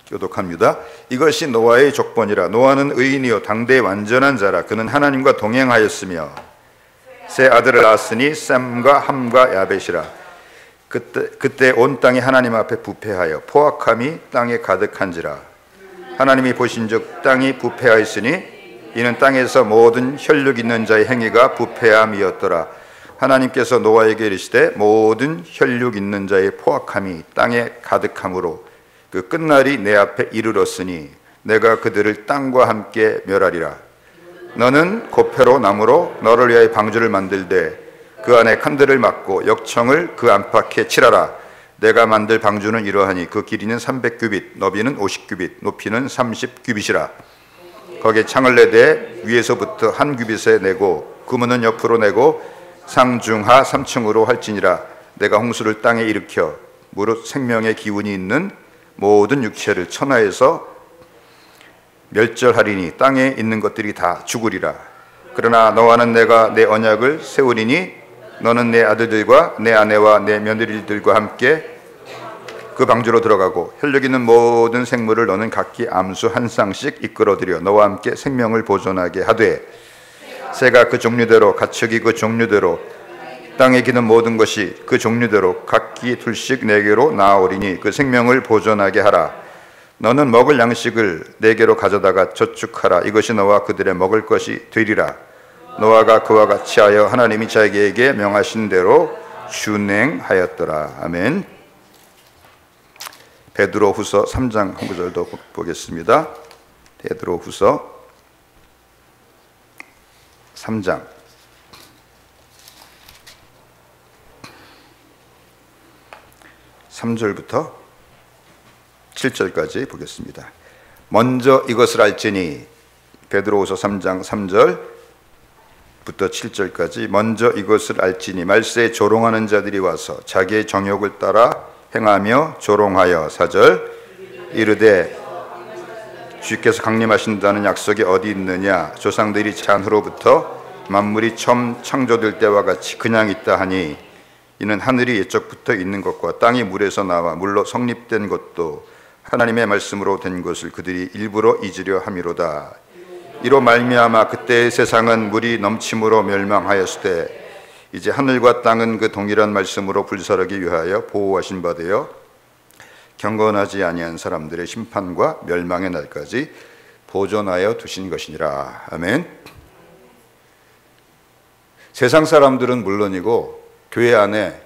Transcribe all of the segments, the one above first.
교독합니다. 이것이 노아의 족본이라. 노아는 의인이요 당대의 완전한 자라. 그는 하나님과 동행하였으며 세 아들을 낳았으니 셈과 함과 야벳이라. 그때 온 땅이 하나님 앞에 부패하여 포악함이 땅에 가득한지라. 하나님이 보신즉 땅이 부패하였으니 이는 땅에서 모든 혈육 있는 자의 행위가 부패함이었더라. 하나님께서 노아에게 이르시되 모든 혈육 있는 자의 포악함이 땅에 가득함으로 그 끝날이 내 앞에 이르렀으니 내가 그들을 땅과 함께 멸하리라. 너는 고패로 나무로 너를 위하여 방주를 만들되 그 안에 칸들을 막고 역청을 그 안팎에 칠하라. 내가 만들 방주는 이러하니 그 길이는 300규빗, 너비는 50규빗, 높이는 30규빗이라. 거기에 창을 내되 위에서부터 한 규빗에 내고 그 문은 옆으로 내고 상중하 3층으로 할지니라. 내가 홍수를 땅에 일으켜 무릇 생명의 기운이 있는 모든 육체를 천하에서 멸절하리니 땅에 있는 것들이 다 죽으리라. 그러나 너와는 내가 내 언약을 세우리니 너는 내 아들들과 내 아내와 내 며느리들과 함께 그 방주로 들어가고 혈육 있는 모든 생물을 너는 각기 암수 한 쌍씩 이끌어들여 너와 함께 생명을 보존하게 하되 새가 그 종류대로 가축이 그 종류대로 땅에 기는 모든 것이 그 종류대로 각기 둘씩 내게로 나아오리니 그 생명을 보존하게 하라. 너는 먹을 양식을 내게로 가져다가 저축하라. 이것이 너와 그들의 먹을 것이 되리라. 노아가 그와 같이 하여 하나님이 자기에게 명하신 대로 준행하였더라. 아멘. 베드로후서 3장 한 구절 더 보겠습니다. 베드로후서 3장 3절부터 7절까지 보겠습니다. 먼저 이것을 알지니, 베드로후서 3장 3절부터 7절까지 먼저 이것을 알지니 말세에 조롱하는 자들이 와서 자기의 정욕을 따라 행하며 조롱하여 4절 이르되 주께서 강림하신다는 약속이 어디 있느냐. 조상들이 잔후로부터 만물이 처음 창조될 때와 같이 그냥 있다 하니 이는 하늘이 옛적부터 있는 것과 땅이 물에서 나와 물로 성립된 것도 하나님의 말씀으로 된 것을 그들이 일부러 잊으려 함이로다. 이로 말미암아 그때의 세상은 물이 넘침으로 멸망하였을 때 이제 하늘과 땅은 그 동일한 말씀으로 불사르기 위하여 보호하신 바 되어 경건하지 아니한 사람들의 심판과 멸망의 날까지 보존하여 두신 것이니라. 아멘. 세상 사람들은 물론이고 교회 안에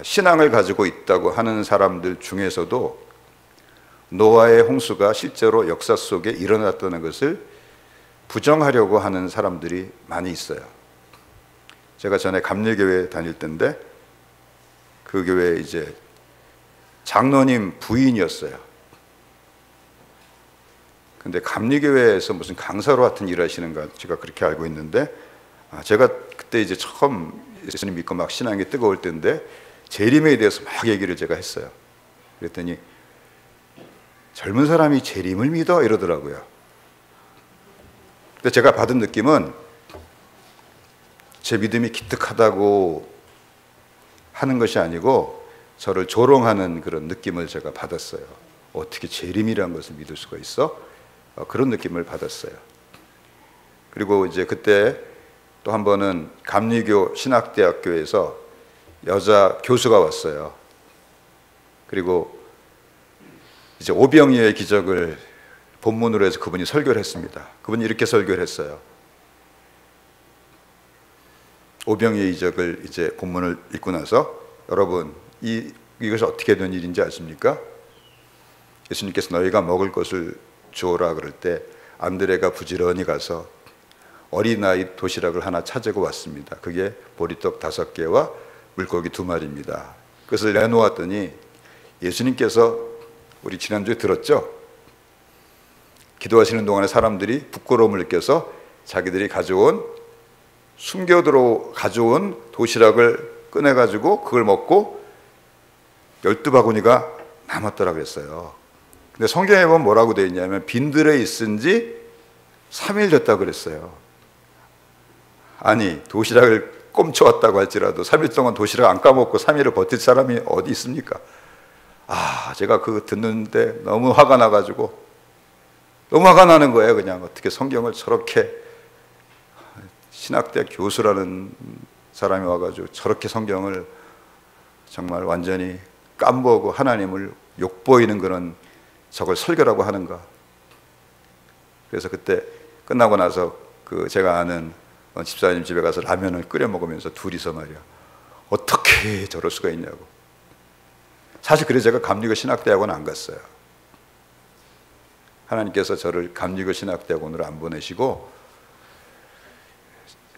신앙을 가지고 있다고 하는 사람들 중에서도 노아의 홍수가 실제로 역사 속에 일어났다는 것을 부정하려고 하는 사람들이 많이 있어요. 제가 전에 감리교회 다닐 때인데 그 교회 이제 장로님 부인이었어요. 근데 감리교회에서 무슨 강사로 하여튼 일하시는가 제가 그렇게 알고 있는데 제가 그때 이제 처음 예수님 믿고 막 신앙이 뜨거울 때인데 재림에 대해서 막 얘기를 제가 했어요. 그랬더니 젊은 사람이 재림을 믿어? 이러더라고요. 근데 제가 받은 느낌은 제 믿음이 기특하다고 하는 것이 아니고 저를 조롱하는 그런 느낌을 제가 받았어요. 어떻게 재림이라는 것을 믿을 수가 있어? 그런 느낌을 받았어요. 그리고 이제 그때 또 한 번은 감리교 신학대학교에서 여자 교수가 왔어요. 그리고 이제 오병이어의 기적을 본문으로 해서 그분이 설교를 했습니다. 그분이 이렇게 설교를 했어요. 오병이어의 기적을 이제 본문을 읽고 나서 여러분 이것이 어떻게 된 일인지 아십니까? 예수님께서 너희가 먹을 것을 주오라 그럴 때 안드레가 부지런히 가서 어린아이 도시락을 하나 찾아고 왔습니다. 그게 보리떡 5개와 물고기 2마리입니다. 그것을 내놓았더니 예수님께서 우리 지난주에 들었죠? 기도하시는 동안에 사람들이 부끄러움을 느껴서 자기들이 숨겨두러 가져온 도시락을 꺼내가지고 그걸 먹고 12바구니가 남았더라 그랬어요. 근데 성경에 보면 뭐라고 되어 있냐면 빈들에 있은 지 3일 됐다 그랬어요. 아니 도시락을 꼼쳐왔다고 할지라도 3일 동안 도시락 안 까먹고 3일을 버틸 사람이 어디 있습니까? 제가 그거 듣는데 너무 화가 나가지고, 너무 화가 나는 거예요. 그냥 어떻게 성경을 저렇게, 신학대 교수라는 사람이 와가지고 저렇게 성경을 정말 완전히 깜보고 하나님을 욕보이는 그런 저걸 설교라고 하는가. 그래서 그때 끝나고 나서 제가 아는 집사님 집에 가서 라면을 끓여 먹으면서 둘이서 말이야, 어떻게 저럴 수가 있냐고. 사실 그래서 제가 감리교 신학대학원 안 갔어요. 하나님께서 저를 감리교 신학대학원으로 안 보내시고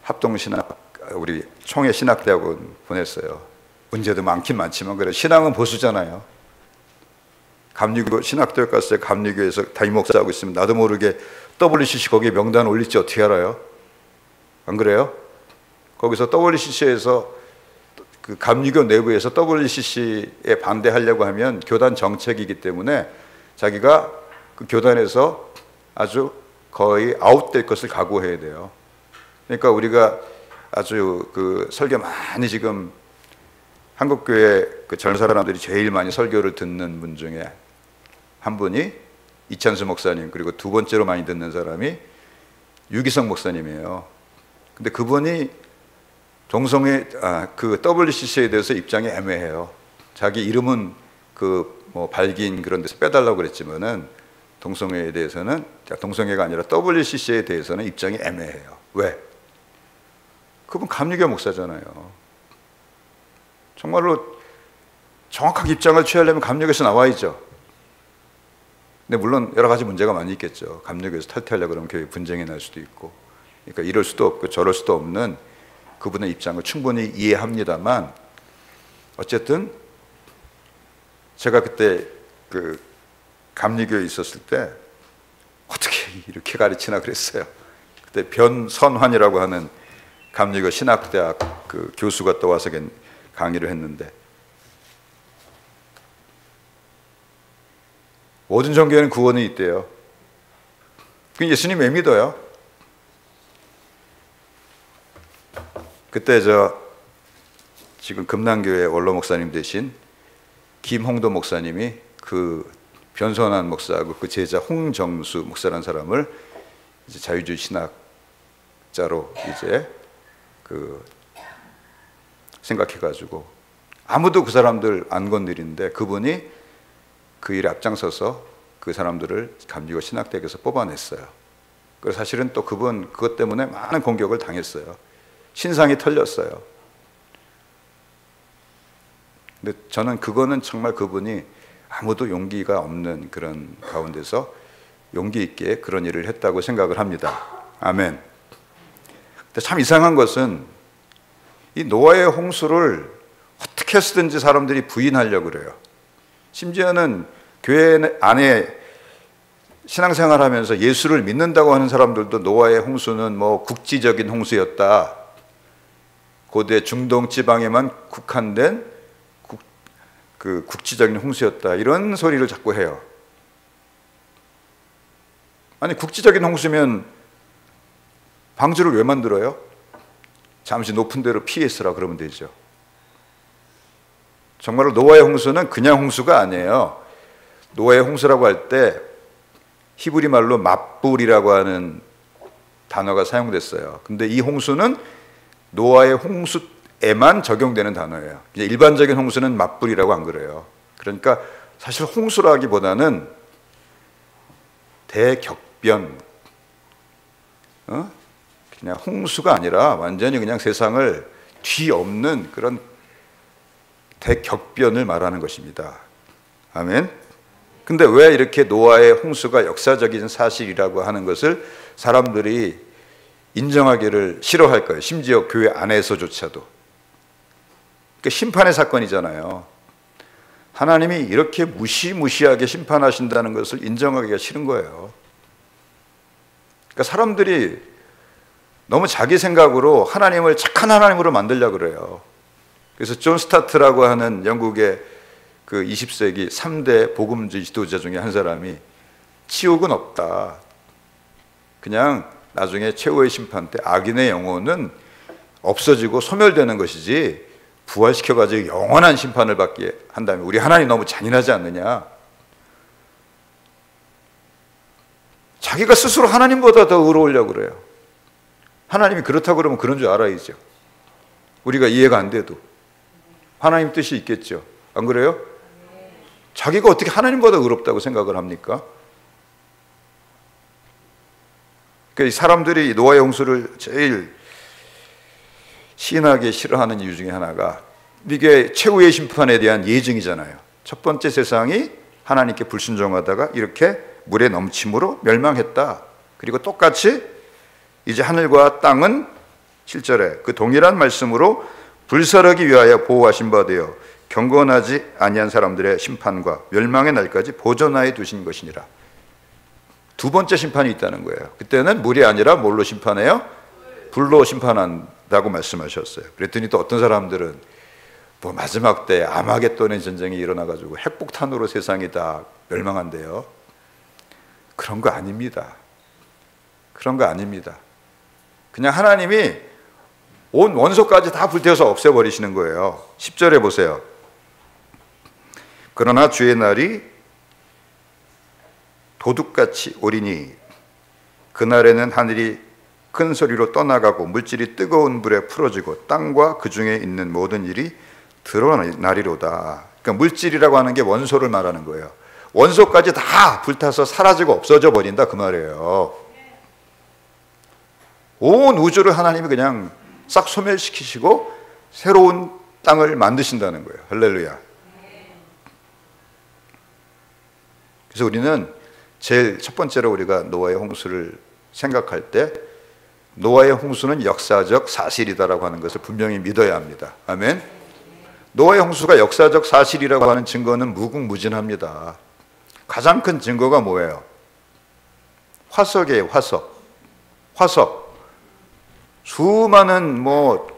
합동신학, 우리 총회 신학대학원 보냈어요. 문제도 많긴 많지만 그래, 신앙은 보수잖아요. 감리교 신학대학 갔을 때 감리교에서 담임 목사하고 있으면 나도 모르게 WCC 거기에 명단 올릴지 어떻게 알아요? 안 그래요? 거기서 WCC에서 그 감리교 내부에서 WCC에 반대하려고 하면 교단 정책이기 때문에 자기가 그 교단에서 아주 거의 아웃될 것을 각오해야 돼요. 그러니까 우리가 아주 그 설교 많이, 지금 한국교회 그 젊은 사람들이 제일 많이 설교를 듣는 분 중에 한 분이 이찬수 목사님, 그리고 두 번째로 많이 듣는 사람이 유기성 목사님이에요. 근데 그분이 동성애, 그 WCC에 대해서 입장이 애매해요. 자기 이름은 뭐 발기인 그런 데서 빼달라고 그랬지만은 동성애에 대해서는, 동성애가 아니라 WCC에 대해서는 입장이 애매해요. 왜? 그분 감리교 목사잖아요. 정말로 정확하게 입장을 취하려면 감리교에서 나와야죠. 근데 물론 여러 가지 문제가 많이 있겠죠. 감리교에서 탈퇴하려고 그러면 교회 분쟁이 날 수도 있고, 그러니까 이럴 수도 없고 저럴 수도 없는 그분의 입장을 충분히 이해합니다만, 어쨌든 제가 그때 그 감리교에 있었을 때 어떻게 이렇게 가르치나 그랬어요. 그때 변선환이라고 하는 감리교 신학대학 그 교수가 또 와서 강의를 했는데, 모든 종교에는 구원이 있대요. 그 예수님 왜 믿어요? 그때 지금 금남교회 원로 목사님 되신 김홍도 목사님이 그 변선환 목사하고 그 제자 홍정수 목사라는 사람을 이제 자유주의 신학자로 이제 생각해가지고, 아무도 그 사람들 안 건드리는데 그분이 그 일에 앞장서서 그 사람들을 감리교 신학대학에서 뽑아냈어요. 그래서 사실은 또 그것 때문에 많은 공격을 당했어요. 신상이 털렸어요. 근데 저는 그거는 정말 그분이 아무도 용기가 없는 그런 가운데서 용기 있게 그런 일을 했다고 생각을 합니다. 아멘. 근데 참 이상한 것은 이 노아의 홍수를 어떻게 해서든지 사람들이 부인하려고 그래요. 심지어는 교회 안에 신앙생활하면서 예수를 믿는다고 하는 사람들도 노아의 홍수는 뭐 국지적인 홍수였다, 고대 중동 지방에만 국한된 국지적인 홍수였다, 이런 소리를 자꾸 해요. 아니, 국지적인 홍수면 방주를 왜 만들어요? 잠시 높은 데로 피해 있으라 그러면 되죠. 정말로 노아의 홍수는 그냥 홍수가 아니에요. 노아의 홍수라고 할 때 히브리 말로 맞불이라고 하는 단어가 사용됐어요. 근데 이 홍수는 노아의 홍수에만 적용되는 단어예요. 일반적인 홍수는 맞불이라고 안 그래요. 그러니까 사실 홍수라기보다는 대격변, 그냥 홍수가 아니라 완전히 그냥 세상을 뒤엎는 그런 대격변을 말하는 것입니다. 아멘. 근데 왜 이렇게 노아의 홍수가 역사적인 사실이라고 하는 것을 사람들이 인정하기를 싫어할까요? 심지어 교회 안에서조차도. 그러니까 심판의 사건이잖아요. 하나님이 이렇게 무시무시하게 심판하신다는 것을 인정하기가 싫은 거예요. 그러니까 사람들이 너무 자기 생각으로 하나님을 착한 하나님으로 만들려고 그래요. 그래서 존 스타트라고 하는 영국의 그 20세기 3대 복음주의 지도자 중에 한 사람이 치욕은 없다, 그냥 나중에 최후의 심판 때 악인의 영혼은 없어지고 소멸되는 것이지 부활시켜가지고 영원한 심판을 받게 한다면 우리 하나님 너무 잔인하지 않느냐? 자기가 스스로 하나님보다 더 의로우려고 그래요. 하나님이 그렇다고 그러면 그런 줄 알아야죠. 우리가 이해가 안 돼도 하나님 뜻이 있겠죠. 안 그래요? 자기가 어떻게 하나님보다 의롭다고 생각을 합니까? 그러니까 사람들이 노아의 홍수를 제일 심하게 싫어하는 이유 중에 하나가 이게 최후의 심판에 대한 예증이잖아요. 첫 번째 세상이 하나님께 불순종하다가 이렇게 물의 넘침으로 멸망했다. 그리고 똑같이 이제 하늘과 땅은 7절에 그 동일한 말씀으로 불사르기 위하여 보호하신 바 되어 경건하지 아니한 사람들의 심판과 멸망의 날까지 보존하여 두신 것이니라. 두 번째 심판이 있다는 거예요. 그때는 물이 아니라 뭘로 심판해요? 불로 심판한다고 말씀하셨어요. 그랬더니 또 어떤 사람들은 뭐 마지막 때 아마겟돈의 전쟁이 일어나가지고 핵폭탄으로 세상이 다 멸망한대요. 그런 거 아닙니다. 그런 거 아닙니다. 그냥 하나님이 온 원소까지 다 불태워서 없애버리시는 거예요. 10절에 보세요. 그러나 주의 날이 도둑같이 오리니 그날에는 하늘이 큰 소리로 떠나가고 물질이 뜨거운 불에 풀어지고 땅과 그 중에 있는 모든 일이 드러나리로다. 그러니까 물질이라고 하는 게 원소를 말하는 거예요. 원소까지 다 불타서 사라지고 없어져 버린다 그 말이에요. 온 우주를 하나님이 그냥 싹 소멸시키시고 새로운 땅을 만드신다는 거예요. 할렐루야. 그래서 우리는 제일 첫 번째로 우리가 노아의 홍수를 생각할 때 노아의 홍수는 역사적 사실이다라고 하는 것을 분명히 믿어야 합니다. 아멘. 노아의 홍수가 역사적 사실이라고 하는 증거는 무궁무진합니다. 가장 큰 증거가 뭐예요? 화석이에요. 화석. 수많은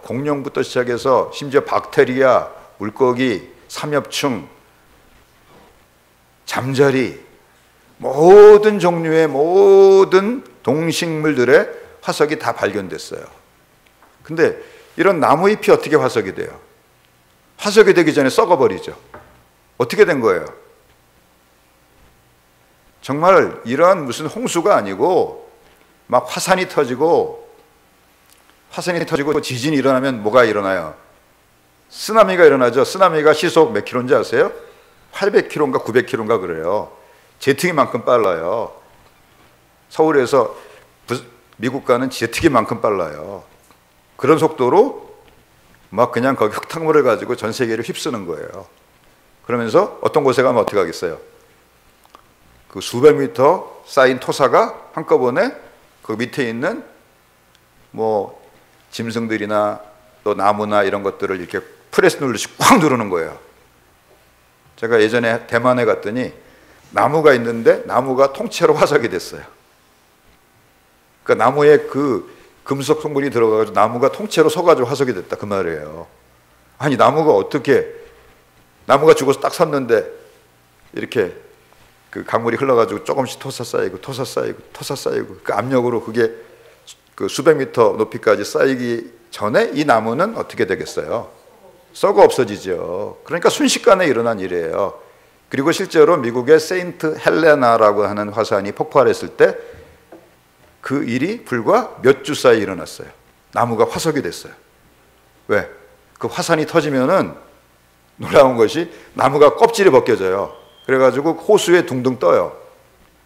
공룡부터 시작해서 심지어 박테리아, 물고기, 삼엽충, 잠자리, 모든 종류의 모든 동식물들의 화석이 다 발견됐어요. 근데 이런 나무잎이 어떻게 화석이 돼요? 화석이 되기 전에 썩어버리죠. 어떻게 된 거예요? 정말 이런 무슨 홍수가 아니고 막 화산이 터지고 지진이 일어나면 뭐가 일어나요? 쓰나미가 일어나죠. 쓰나미가 시속 몇 킬로인지 아세요? 800킬로인가 900킬로인가 그래요. 제트기만큼 빨라요. 서울에서 미국 가는 제트기만큼 빨라요. 그런 속도로 막 그냥 거기 흙탕물을 가지고 전 세계를 휩쓰는 거예요. 그러면서 어떤 곳에 가면 어떻게 하겠어요? 그 수백 미터 쌓인 토사가 한꺼번에 그 밑에 있는 짐승들이나 또 나무나 이런 것들을 이렇게 프레스 누르듯이 꽉 누르는 거예요. 제가 예전에 대만에 갔더니 나무가 있는데 나무가 통째로 화석이 됐어요. 그 나무에 그 금속 성분이 들어가가지고 나무가 통째로 서가지고 화석이 됐다 그 말이에요. 아니 나무가 죽어서 딱 섰는데 이렇게 그 강물이 흘러가지고 조금씩 토사 쌓이고 그 압력으로 그게 그 수백 미터 높이까지 쌓이기 전에 이 나무는 어떻게 되겠어요? 썩어 없어지죠. 그러니까 순식간에 일어난 일이에요. 그리고 실제로 미국의 세인트 헬레나라고 하는 화산이 폭발했을 때 그 일이 불과 몇 주 사이에 일어났어요. 나무가 화석이 됐어요. 왜? 그 화산이 터지면은 놀라운 것이 나무가 껍질이 벗겨져요. 그래가지고 호수에 둥둥 떠요.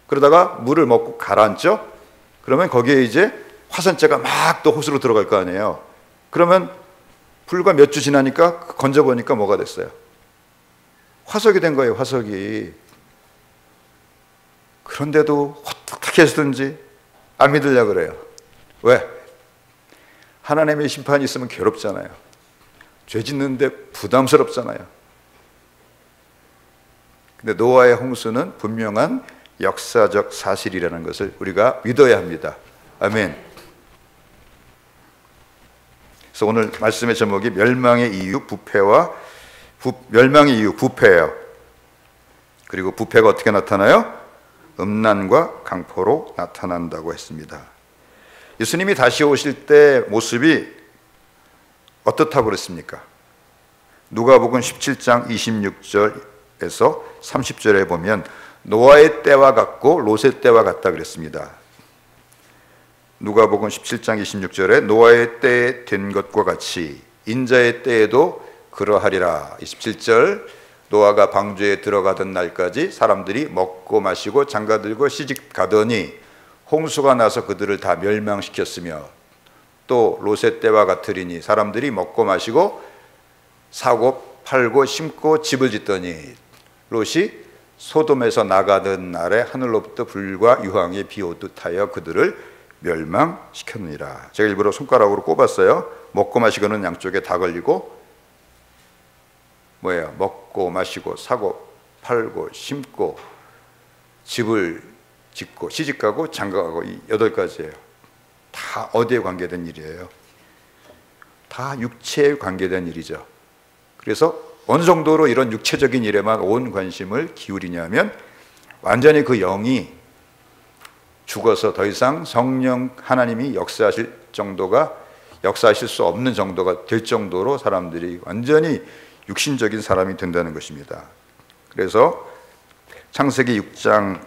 그러다가 물을 먹고 가라앉죠? 그러면 거기에 이제 화산재가 막 또 호수로 들어갈 거 아니에요. 그러면 불과 몇 주 지나니까 건져보니까 뭐가 됐어요? 화석이 된 거예요. 화석이. 그런데도 어떻게 해서든지 안 믿으려고 그래요. 왜? 하나님의 심판이 있으면 괴롭잖아요. 죄 짓는데 부담스럽잖아요. 근데 노아의 홍수는 분명한 역사적 사실이라는 것을 우리가 믿어야 합니다. 아멘. 그래서 오늘 말씀의 제목이 멸망의 이유 부패예요. 그리고 부패가 어떻게 나타나요? 음란과 강포로 나타난다고 했습니다. 예수님이 다시 오실 때 모습이 어떻다고 그랬습니까? 누가복음 17장 26절에서 30절에 보면 노아의 때와 같고 롯의 때와 같다 그랬습니다. 누가복음 17장 26절에 노아의 때에 된 것과 같이 인자의 때에도 그러하리라. 27절 노아가 방주에 들어가던 날까지 사람들이 먹고 마시고 장가들고 시집 가더니 홍수가 나서 그들을 다 멸망시켰으며 또 롯의 때와 같으리니 사람들이 먹고 마시고 사고 팔고 심고 집을 짓더니 롯이 소돔에서 나가던 날에 하늘로부터 불과 유황이 비오듯 하여 그들을 멸망시켰느니라. 제가 일부러 손가락으로 꼽았어요. 먹고 마시고는 양쪽에 다 걸리고 뭐예요? 먹고 마시고 사고 팔고 심고 집을 짓고 시집가고 장가가고 이 8가지예요. 다 어디에 관계된 일이에요? 다 육체에 관계된 일이죠. 그래서 어느 정도로 이런 육체적인 일에만 온 관심을 기울이냐면 완전히 그 영이 죽어서 더 이상 성령 하나님이 역사하실 수 없는 정도가 될 정도로 사람들이 완전히 육신적인 사람이 된다는 것입니다. 그래서 창세기 6장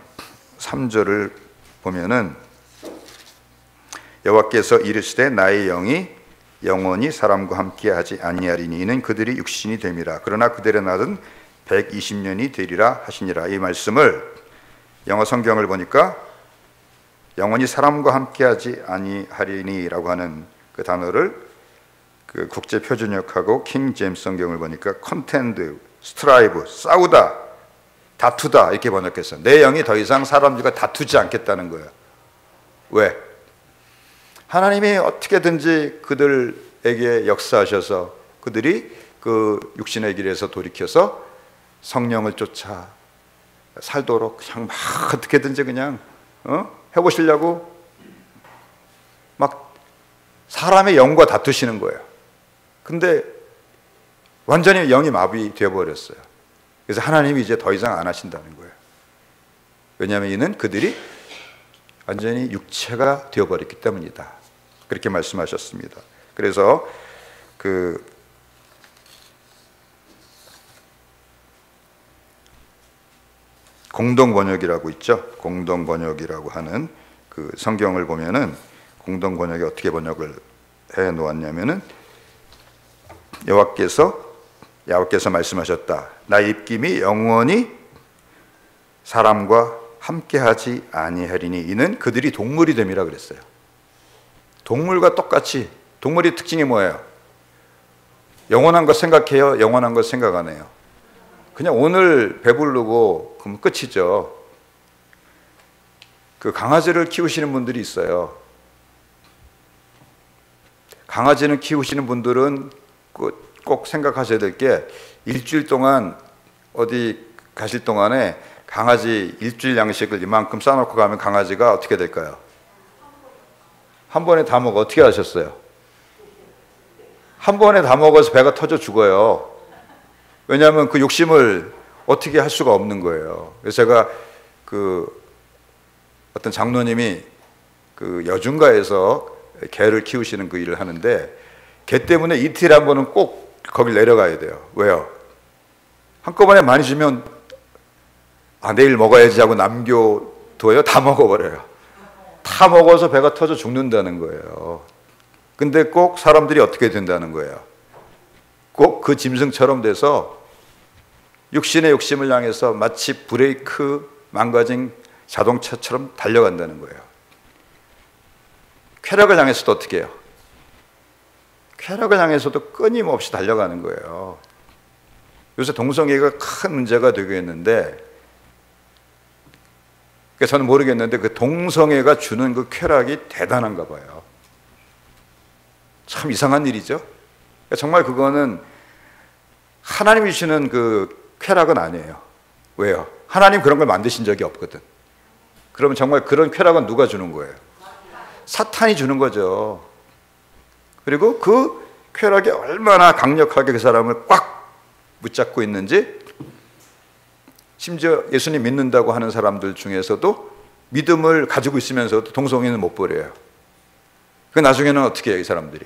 3절을 보면은 여호와께서 이르시되 나의 영이 영원히 사람과 함께하지 아니하리니 이는 그들이 육신이 됨이라. 그러나 그들의 날은 120년이 되리라 하시니라. 이 말씀을 영어 성경을 보니까 영원히 사람과 함께하지 아니하리니라고 하는 그 단어를 그 국제 표준역하고 킹 제임스 성경을 보니까 컨텐드, 스트라이브, 싸우다, 다투다 이렇게 번역했어요. 내 영이 더 이상 사람들과 다투지 않겠다는 거예요. 왜? 하나님이 어떻게든지 그들에게 역사하셔서 그들이 그 육신의 길에서 돌이켜서 성령을 쫓아 살도록 그냥 막 어떻게든지 그냥 해보시려고 막 사람의 영과 다투시는 거예요. 근데 완전히 영이 마비되어 버렸어요. 그래서 하나님이 이제 더 이상 안 하신다는 거예요. 왜냐하면 이는 그들이 완전히 육체가 되어버렸기 때문이다. 그렇게 말씀하셨습니다. 그래서 그 공동 번역이라고 있죠. 공동 번역이라고 하는 그 성경을 보면은 공동 번역이 어떻게 번역을 해 놓았냐면은 여호와께서 말씀하셨다. 나의 입김이 영원히 사람과 함께하지 아니하리니 이는 그들이 동물이 됨이라 그랬어요. 동물과 똑같이. 동물의 특징이 뭐예요? 영원한 것 생각해요? 영원한 것 생각 안 해요? 그냥 오늘 배부르고 그럼 끝이죠. 그 강아지를 키우시는 분들이 있어요. 강아지는 키우시는 분들은 꼭 생각하셔야 될 게 일주일 동안 어디 가실 동안에 강아지 일주일 양식을 이만큼 싸놓고 가면 강아지가 어떻게 될까요? 한 번에 다 먹어. 어떻게 하셨어요? 한 번에 다 먹어서 배가 터져 죽어요. 왜냐하면 그 욕심을 어떻게 할 수가 없는 거예요. 그래서 제가 그 어떤 장로님이 그 여중가에서 개를 키우시는 그 일을 하는데 개 때문에 이틀에 한 번은 꼭 거길 내려가야 돼요. 왜요? 한꺼번에 많이 주면 내일 먹어야지 하고 남겨둬요. 다 먹어버려요. 다 먹어서 배가 터져 죽는다는 거예요. 근데 꼭 사람들이 어떻게 된다는 거예요? 꼭 그 짐승처럼 돼서 육신의 욕심을 향해서 마치 브레이크 망가진 자동차처럼 달려간다는 거예요. 쾌락을 향해서도 어떻게 해요? 쾌락을 향해서도 끊임없이 달려가는 거예요. 요새 동성애가 큰 문제가 되고 있는데 저는 모르겠는데 그 동성애가 주는 그 쾌락이 대단한가 봐요. 참 이상한 일이죠. 정말 그거는 하나님이 주시는 그 쾌락은 아니에요. 왜요? 하나님 그런 걸 만드신 적이 없거든. 그러면 정말 그런 쾌락은 누가 주는 거예요? 사탄이 주는 거죠. 그리고 그 쾌락이 얼마나 강력하게 그 사람을 꽉 붙잡고 있는지, 심지어 예수님 믿는다고 하는 사람들 중에서도 믿음을 가지고 있으면서도 동성애는 못 버려요. 그 나중에는 어떻게 해요? 이 사람들이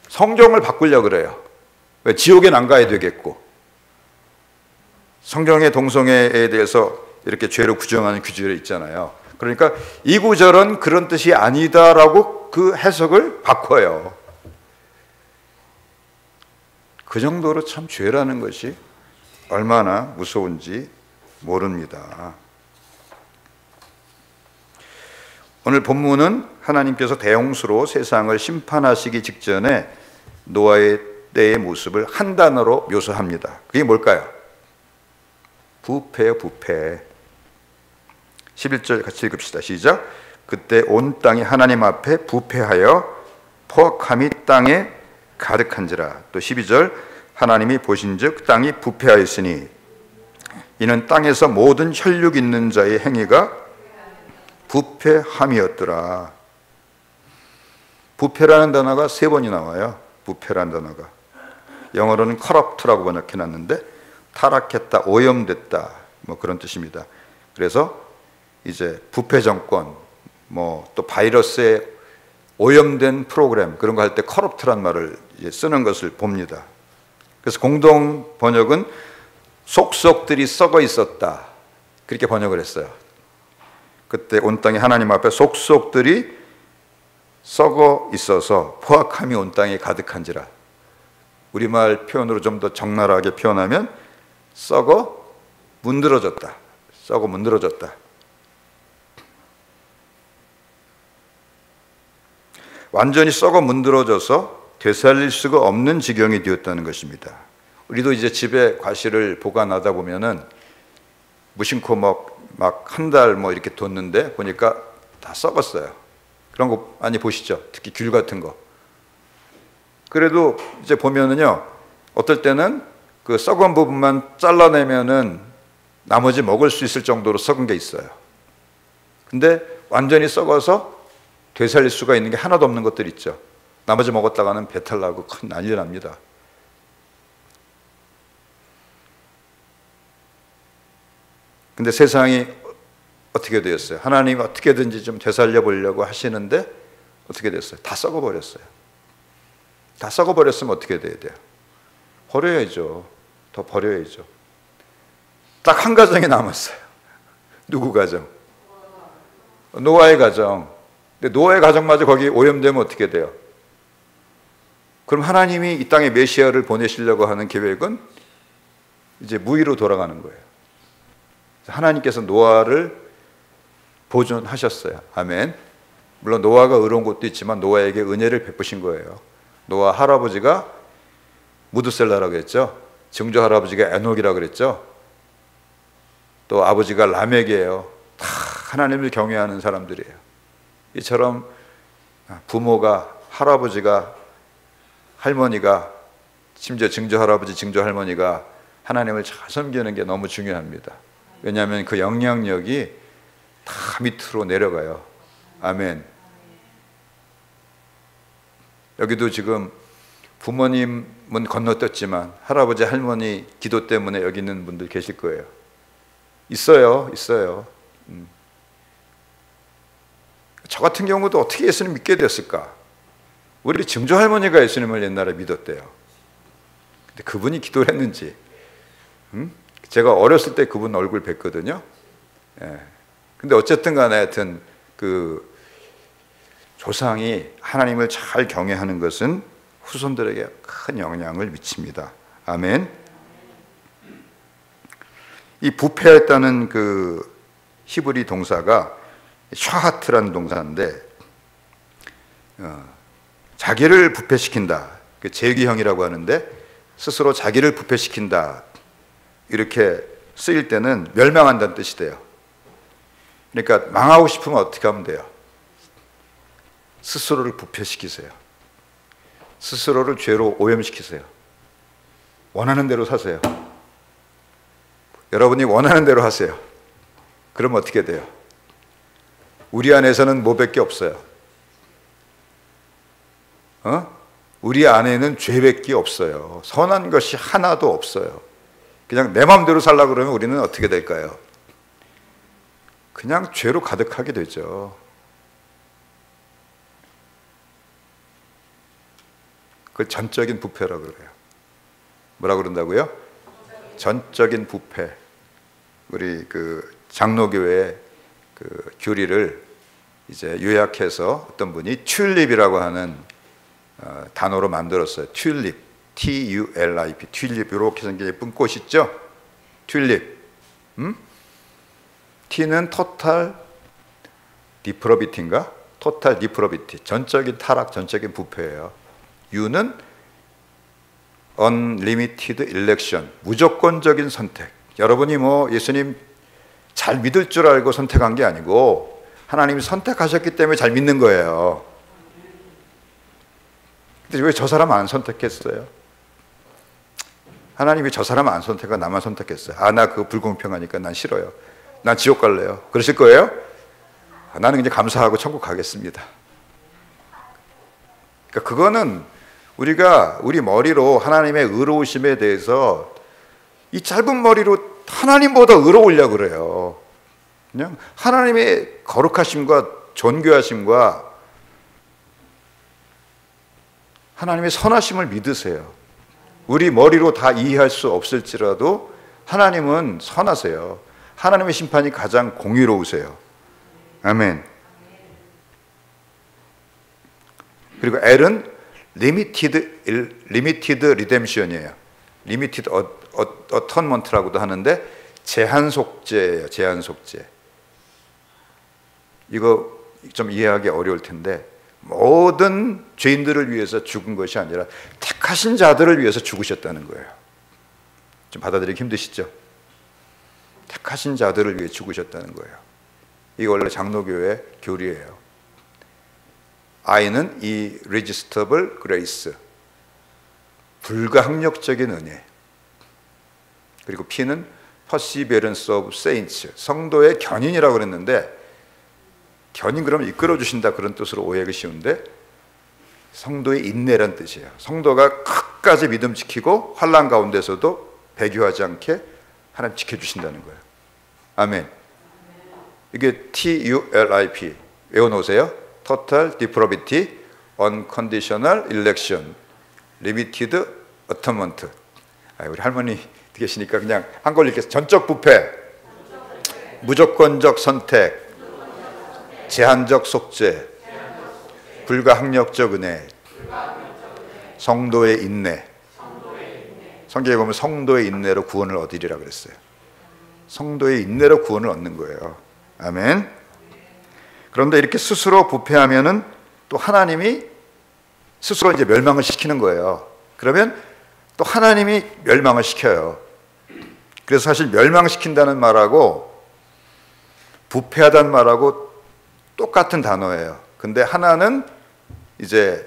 성경을 바꾸려고 그래요. 왜 지옥엔 안 가야 되겠고, 성경의 동성애에 대해서 이렇게 죄로 규정하는 규절이 있잖아요. 그러니까 이 구절은 그런 뜻이 아니다라고 그 해석을 바꿔요. 그 정도로 참 죄라는 것이 얼마나 무서운지 모릅니다. 오늘 본문은 하나님께서 대홍수로 세상을 심판하시기 직전에 노아의 때의 모습을 한 단어로 묘사합니다. 그게 뭘까요? 부패요, 부패. 11절 같이 읽읍시다. 시작. 그때 온 땅이 하나님 앞에 부패하여 포악함이 땅에 가득한지라. 또 12절 하나님이 보신즉 땅이 부패하였으니 이는 땅에서 모든 혈육 있는 자의 행위가 부패함이었더라. 부패라는 단어가 3번이 나와요. 부패라는 단어가 영어로는 corrupt라고 번역해놨는데 타락했다, 오염됐다 뭐 그런 뜻입니다. 그래서 이제 부패 정권, 뭐 또 바이러스에 오염된 프로그램 그런 거 할 때 corrupt란 말을 쓰는 것을 봅니다. 그래서 공동 번역은 속속들이 썩어 있었다 그렇게 번역을 했어요. 그때 온 땅에 하나님 앞에 속속들이 썩어 있어서 포악함이 온 땅에 가득한지라. 우리말 표현으로 좀 더 적나라하게 표현하면 썩어 문드러졌다. 썩어 문드러졌다. 완전히 썩어 문드러져서 되살릴 수가 없는 지경이 되었다는 것입니다. 우리도 이제 집에 과실을 보관하다 보면은 무심코 막 한 달 뭐 이렇게 뒀는데 보니까 다 썩었어요. 그런 거 많이 보시죠? 특히 귤 같은 거. 그래도 이제 보면은요, 어떨 때는 그 썩은 부분만 잘라내면은 나머지 먹을 수 있을 정도로 썩은 게 있어요. 근데 완전히 썩어서 되살릴 수가 있는 게 하나도 없는 것들 있죠. 나머지 먹었다가는 배탈 나고 큰 난리 납니다. 근데 세상이 어떻게 되었어요? 하나님이 어떻게든지 좀 되살려 보려고 하시는데 어떻게 됐어요? 다 썩어버렸어요. 다 썩어버렸으면 어떻게 돼야 돼요? 버려야죠. 더 버려야죠. 딱 한 가정이 남았어요. 누구 가정? 노아의 가정. 근데 노아의 가정마저 거기 오염되면 어떻게 돼요? 그럼 하나님이 이 땅에 메시아를 보내시려고 하는 계획은 이제 무의로 돌아가는 거예요. 하나님께서 노아를 보존하셨어요. 아멘. 물론 노아가 의로운 것도 있지만 노아에게 은혜를 베푸신 거예요. 노아 할아버지가 무드셀라라고 했죠. 증조 할아버지가 에녹이라고 그랬죠. 또 아버지가 라멕이에요. 다 하나님을 경외하는 사람들이에요. 이처럼 부모가, 할아버지가, 할머니가, 심지어 증조 할아버지, 증조 할머니가 하나님을 잘 섬기는 게 너무 중요합니다. 왜냐하면 그 영향력이 다 밑으로 내려가요. 아멘. 여기도 지금 부모님은 건너뛰었지만 할아버지, 할머니 기도 때문에 여기 있는 분들 계실 거예요. 있어요. 저 같은 경우도 어떻게 예수님 믿게 됐을까? 우리 증조 할머니가 예수님을 옛날에 믿었대요. 근데 그분이 기도를 했는지, 제가 어렸을 때 그분 얼굴 뵀거든요. 예. 근데 어쨌든 간에 하여튼 그 조상이 하나님을 잘 경외하는 것은 후손들에게 큰 영향을 미칩니다. 아멘. 이 부패했다는 그 히브리 동사가 샤하트라는 동사인데 자기를 부패시킨다. 그 제기형이라고 하는데 스스로 자기를 부패시킨다. 이렇게 쓰일 때는 멸망한다는 뜻이 돼요. 그러니까 망하고 싶으면 어떻게 하면 돼요? 스스로를 부패시키세요. 스스로를 죄로 오염시키세요. 원하는 대로 사세요. 여러분이 원하는 대로 하세요. 그럼 어떻게 돼요? 우리 안에서는 뭐밖에 없어요? 우리 안에는 죄밖에 없어요. 선한 것이 하나도 없어요. 그냥 내 마음대로 살려고 그러면 우리는 어떻게 될까요? 그냥 죄로 가득하게 되죠. 그 전적인 부패라고 그래요. 뭐라 그런다고요? 전적인 부패. 우리 그 장로교회 그 교리를 이제 요약해서 어떤 분이 튤립이라고 하는 단어로 만들었어요. 튤립, T-U-L-I-P, 튤립. 이렇게 생긴 예쁜 꽃 있죠? 튤립. T는 토탈 디프로비티인가? 토탈 디프로비티, 전적인 타락, 전적인 부패예요. U는 unlimited election, 무조건적인 선택. 여러분이 뭐 예수님 잘 믿을 줄 알고 선택한 게 아니고 하나님이 선택하셨기 때문에 잘 믿는 거예요. 근데 왜 저 사람 안 선택했어요? 하나님이 저 사람 안 선택하고 나만 선택했어요. 아, 나 그거 불공평하니까 난 싫어요. 난 지옥 갈래요. 그러실 거예요? 아, 나는 이제 감사하고 천국 가겠습니다. 그러니까 그거는 우리가 우리 머리로 하나님의 의로우심에 대해서 이 짧은 머리로 하나님보다 의로우려고 그래요. 그냥 하나님의 거룩하심과 존귀하심과 하나님의 선하심을 믿으세요. 우리 머리로 다 이해할 수 없을지라도 하나님은 선하세요. 하나님의 심판이 가장 공의로우세요. 아멘. 그리고 L은 리미티드 리뎀션이에요. 리미티드 어턴먼트라고도 하는데 제한 속죄예요. 제한 속죄. 이거 좀 이해하기 어려울 텐데 모든 죄인들을 위해서 죽은 것이 아니라 택하신 자들을 위해서 죽으셨다는 거예요. 좀 받아들이기 힘드시죠? 택하신 자들을 위해 죽으셨다는 거예요. 이거 원래 장로교회 교리예요. I는 irresistible grace, 불가항력적인 은혜. 그리고 P는 perseverance of saints, 성도의 견인이라고 그랬는데 견인 그러면 이끌어 주신다 그런 뜻으로 오해하기 쉬운데 성도의 인내란 뜻이에요. 성도가 끝까지 믿음 지키고 환난 가운데서도 배교하지 않게 하나님 지켜주신다는 거예요. 아멘. 이게 TULIP 외워놓으세요. Total Depravity, Unconditional Election, Limited Atonement. 우리 할머니 계시니까 그냥 한글 읽겠습니다. 전적 부패, 무조건적 선택, 제한적 속죄, 불가항력적 은혜, 성도의 인내. 성경에 보면 성도의 인내로 구원을 얻으리라 그랬어요. 성도의 인내로 구원을 얻는 거예요. 아멘. 그런데 이렇게 스스로 부패하면은 또 하나님이 스스로 이제 멸망을 시키는 거예요. 그러면 또 하나님이 멸망을 시켜요. 그래서 사실 멸망시킨다는 말하고 부패하다는 말하고 똑같은 단어예요. 근데 하나는 이제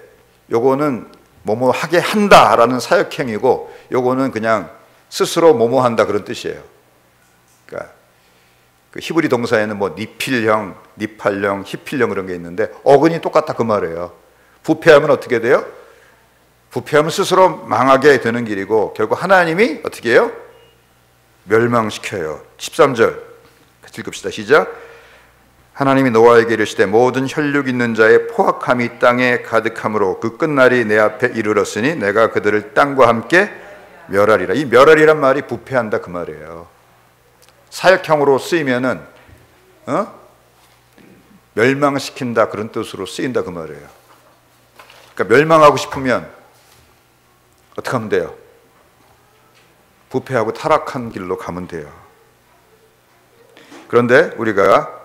요거는 뭐뭐 하게 한다라는 사역행위고 요거는 그냥 스스로 뭐뭐 한다 그런 뜻이에요. 그러니까 그 히브리 동사에는 뭐 니필형, 니팔형, 히필형 그런 게 있는데 어근이 똑같다 그 말이에요. 부패하면 어떻게 돼요? 부패하면 스스로 망하게 되는 길이고 결국 하나님이 어떻게 해요? 멸망시켜요. 13절 같이 읽읍시다. 시작. 하나님이 노아에게 이르시되 모든 혈육 있는 자의 포악함이 땅에 가득함으로 그 끝날이 내 앞에 이르렀으니 내가 그들을 땅과 함께 멸하리라. 이 멸하리란 말이 부패한다 그 말이에요. 사역형으로 쓰이면은 멸망시킨다 그런 뜻으로 쓰인다 그 말이에요. 그러니까 멸망하고 싶으면 어떻게 하면 돼요? 부패하고 타락한 길로 가면 돼요. 그런데 우리가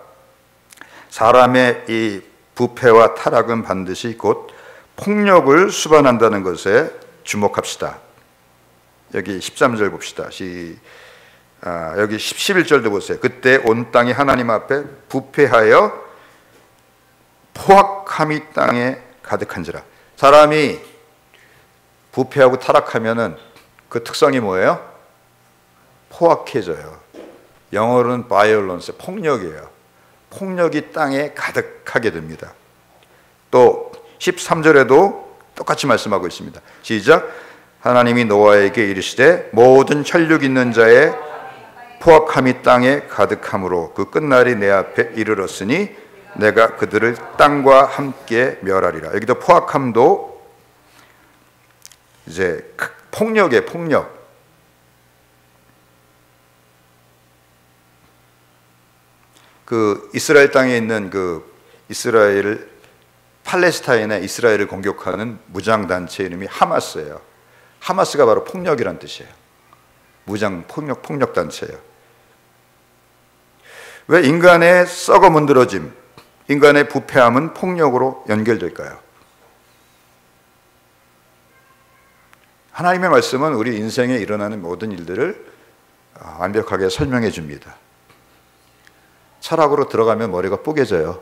사람의 이 부패와 타락은 반드시 곧 폭력을 수반한다는 것에 주목합시다. 여기 13절 봅시다. 여기 11절도 보세요. 그때 온 땅이 하나님 앞에 부패하여 포악함이 땅에 가득한지라. 사람이 부패하고 타락하면은 그 특성이 뭐예요? 포악해져요. 영어로는 violence, 폭력이에요. 폭력이 땅에 가득하게 됩니다. 또 13절에도 똑같이 말씀하고 있습니다. 시작. 하나님이 노아에게 이르시되 모든 혈육 있는 자의 포악함이 땅에 가득함으로 그 끝날이 내 앞에 이르렀으니 내가 그들을 땅과 함께 멸하리라. 여기도 포악함도 이제 폭력의 폭력. 그 이스라엘 땅에 있는 그 팔레스타인의 이스라엘을 공격하는 무장 단체 이름이 하마스예요. 하마스가 바로 폭력이란 뜻이에요. 무장 폭력 단체예요. 왜 인간의 썩어 문드러짐, 인간의 부패함은 폭력으로 연결될까요? 하나님의 말씀은 우리 인생에 일어나는 모든 일들을 완벽하게 설명해 줍니다. 철학으로 들어가면 머리가 뽀개져요.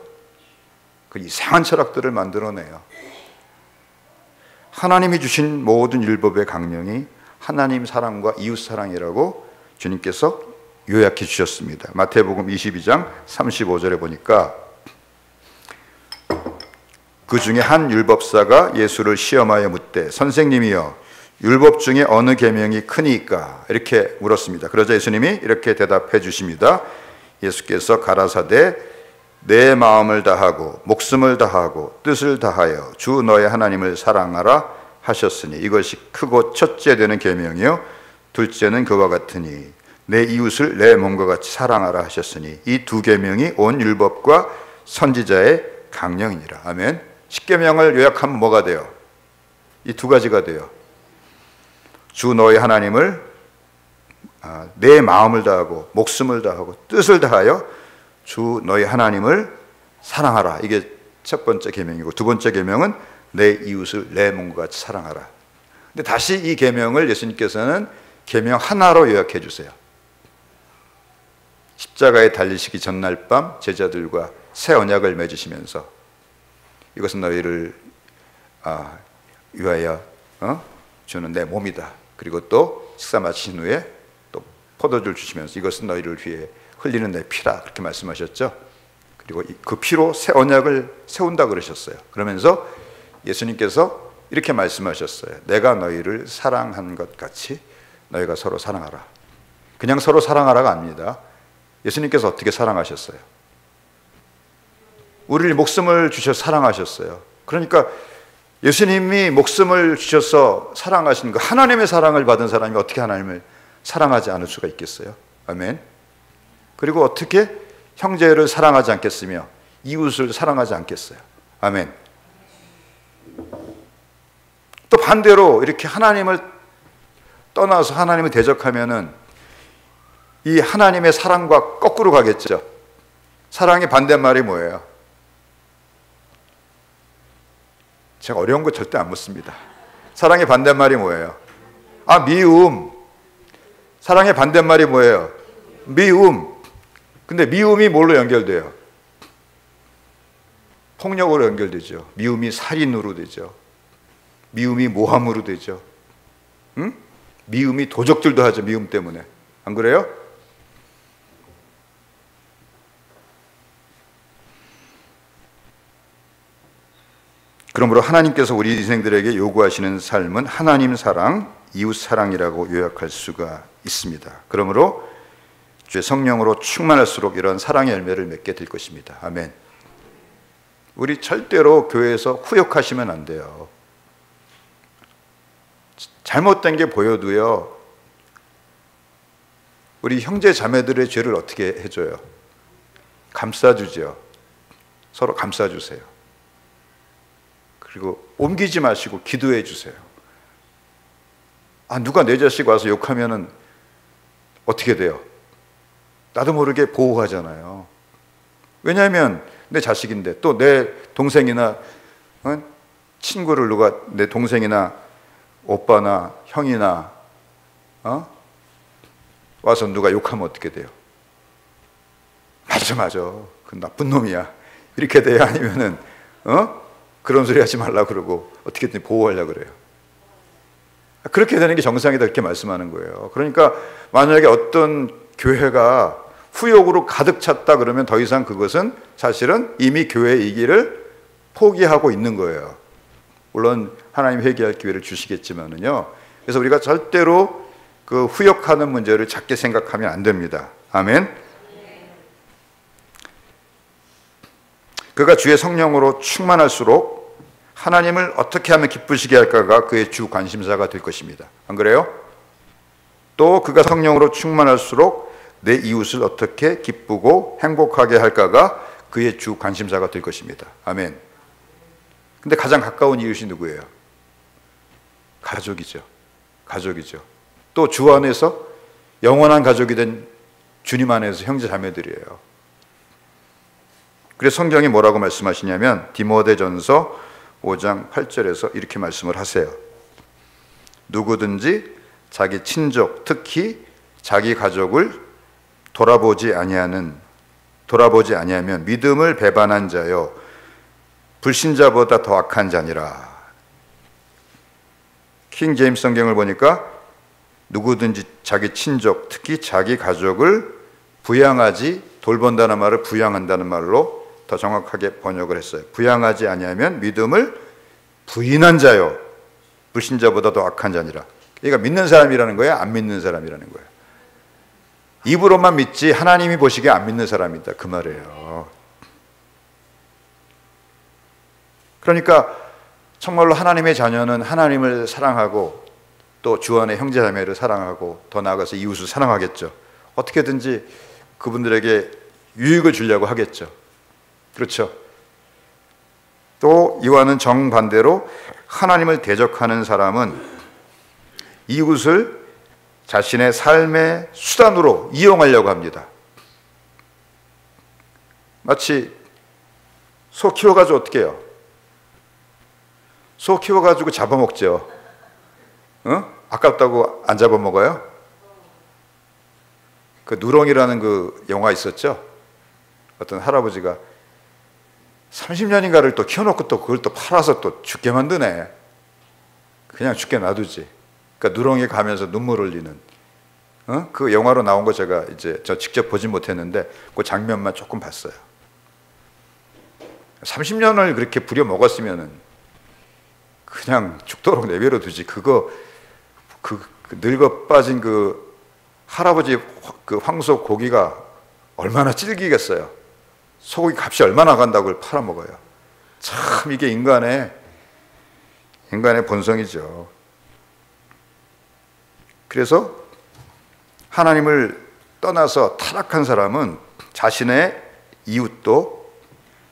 그 이상한 철학들을 만들어내요. 하나님이 주신 모든 율법의 강령이 하나님 사랑과 이웃 사랑이라고 주님께서 요약해 주셨습니다. 마태복음 22장 35절에 보니까 그 중에 한 율법사가 예수를 시험하여 묻되 선생님이여 율법 중에 어느 계명이 크니까 이렇게 물었습니다. 그러자 예수님이 이렇게 대답해 주십니다. 예수께서 가라사대 내 마음을 다하고 목숨을 다하고 뜻을 다하여 주 너의 하나님을 사랑하라 하셨으니 이것이 크고 첫째 되는 계명이요 둘째는 그와 같으니 내 이웃을 내 몸과 같이 사랑하라 하셨으니 이 두 계명이 온 율법과 선지자의 강령이니라. 아멘. 십계명을 요약하면 뭐가 돼요? 이 두 가지가 돼요. 주 너의 하나님을 내 마음을 다하고 목숨을 다하고 뜻을 다하여 주 너의 하나님을 사랑하라. 이게 첫 번째 계명이고 두 번째 계명은 내 이웃을 내 몸과 같이 사랑하라. 근데 다시 이 계명을 예수님께서는 계명 하나로 요약해 주세요. 십자가에 달리시기 전날 밤 제자들과 새 언약을 맺으시면서 이것은 너희를 위하여 주는 내 몸이다. 그리고 또 식사 마치신 후에 또 포도주를 주시면서 이것은 너희를 위해 흘리는 내 피라 그렇게 말씀하셨죠. 그리고 그 피로 새 언약을 세운다 그러셨어요. 그러면서 예수님께서 이렇게 말씀하셨어요. 내가 너희를 사랑한 것 같이 너희가 서로 사랑하라. 그냥 서로 사랑하라가 아닙니다. 예수님께서 어떻게 사랑하셨어요? 우리를 목숨을 주셔서 사랑하셨어요. 그러니까 예수님이 목숨을 주셔서 사랑하신 그 하나님의 사랑을 받은 사람이 어떻게 하나님을 사랑하지 않을 수가 있겠어요? 아멘. 그리고 어떻게 형제를 사랑하지 않겠으며 이웃을 사랑하지 않겠어요? 아멘. 또 반대로 이렇게 하나님을 떠나서 하나님을 대적하면은 이 하나님의 사랑과 거꾸로 가겠죠. 사랑의 반대말이 뭐예요? 제가 어려운 거 절대 안 묻습니다. 사랑의 반대말이 뭐예요? 미움. 사랑의 반대말이 뭐예요? 미움. 근데 미움이 뭘로 연결돼요? 폭력으로 연결되죠. 미움이 살인으로 되죠. 미움이 모함으로 되죠. 응? 미움이 도적들도 하죠. 미움 때문에. 안 그래요? 그러므로 하나님께서 우리 인생들에게 요구하시는 삶은 하나님 사랑, 이웃 사랑이라고 요약할 수가 있습니다. 그러므로 주의 성령으로 충만할수록 이런 사랑의 열매를 맺게 될 것입니다. 아멘. 우리 절대로 교회에서 후욕하시면 안 돼요. 잘못된 게 보여도요, 우리 형제 자매들의 죄를 어떻게 해줘요? 감싸주죠. 서로 감싸주세요. 그리고 옮기지 마시고 기도해 주세요. 누가 내 자식 와서 욕하면은 어떻게 돼요? 나도 모르게 보호하잖아요. 왜냐하면 내 자식인데 또 내 동생이나 친구를 누가 내 동생이나 오빠나 형이나 와서 누가 욕하면 어떻게 돼요? 맞아 그 나쁜 놈이야 이렇게 돼요? 아니면은 그런 소리 하지 말라 그러고 어떻게든 보호하려고 그래요. 그렇게 되는 게 정상이다 이렇게 말씀하는 거예요. 그러니까 만약에 어떤 교회가 후욕으로 가득 찼다 그러면 더 이상 그것은 사실은 이미 교회의 이기를 포기하고 있는 거예요. 물론 하나님 회개할 기회를 주시겠지만은요. 그래서 우리가 절대로 그 후욕하는 문제를 작게 생각하면 안 됩니다. 아멘. 그가 주의 성령으로 충만할수록 하나님을 어떻게 하면 기쁘시게 할까가 그의 주 관심사가 될 것입니다. 안 그래요? 또 그가 성령으로 충만할수록 내 이웃을 어떻게 기쁘고 행복하게 할까가 그의 주 관심사가 될 것입니다. 아멘. 근데 가장 가까운 이웃이 누구예요? 가족이죠. 가족이죠. 또 주 안에서 영원한 가족이 된 주님 안에서 형제 자매들이에요. 그래서 성경이 뭐라고 말씀하시냐면 디모데전서 5장 8절에서 이렇게 말씀을 하세요. 누구든지 자기 친족, 특히 자기 가족을 돌아보지 아니하면 믿음을 배반한 자요 불신자보다 더 악한 자니라. 킹 제임스 성경을 보니까 누구든지 자기 친족, 특히 자기 가족을 부양하지, 돌본다는 말을 부양한다는 말로 더 정확하게 번역을 했어요. 부양하지 아니하면 믿음을 부인한 자요 불신자보다 더 악한 자니라. 그러니까 믿는 사람이라는 거야, 안 믿는 사람이라는 거야. 입으로만 믿지 하나님이 보시기에 안 믿는 사람이다, 그 말이에요. 그러니까 정말로 하나님의 자녀는 하나님을 사랑하고 또 주 안의 형제 자매를 사랑하고 더 나아가서 이웃을 사랑하겠죠. 어떻게든지 그분들에게 유익을 주려고 하겠죠. 그렇죠. 또 이와는 정반대로 하나님을 대적하는 사람은 이웃을 자신의 삶의 수단으로 이용하려고 합니다. 마치 소 키워가지고 어떻게 해요? 소 키워가지고 잡아먹죠. 아깝다고 안 잡아먹어요? 그 누렁이라는 그 영화 있었죠? 어떤 할아버지가 30년인가를 또 키워놓고 또 그걸 또 팔아서 또 죽게 만드네. 그냥 죽게 놔두지. 그러니까 누렁이 가면서 눈물 흘리는 그 영화로 나온 거 제가 이제 저 직접 보진 못했는데 그 장면만 조금 봤어요. 30년을 그렇게 부려 먹었으면은 그냥 죽도록 내버려 두지. 그거 그 늙어 빠진 그 할아버지 그 황소 고기가 얼마나 질기겠어요. 소고기 값이 얼마나 간다고 그걸 팔아먹어요. 참 이게 인간의 본성이죠. 그래서 하나님을 떠나서 타락한 사람은 자신의 이웃도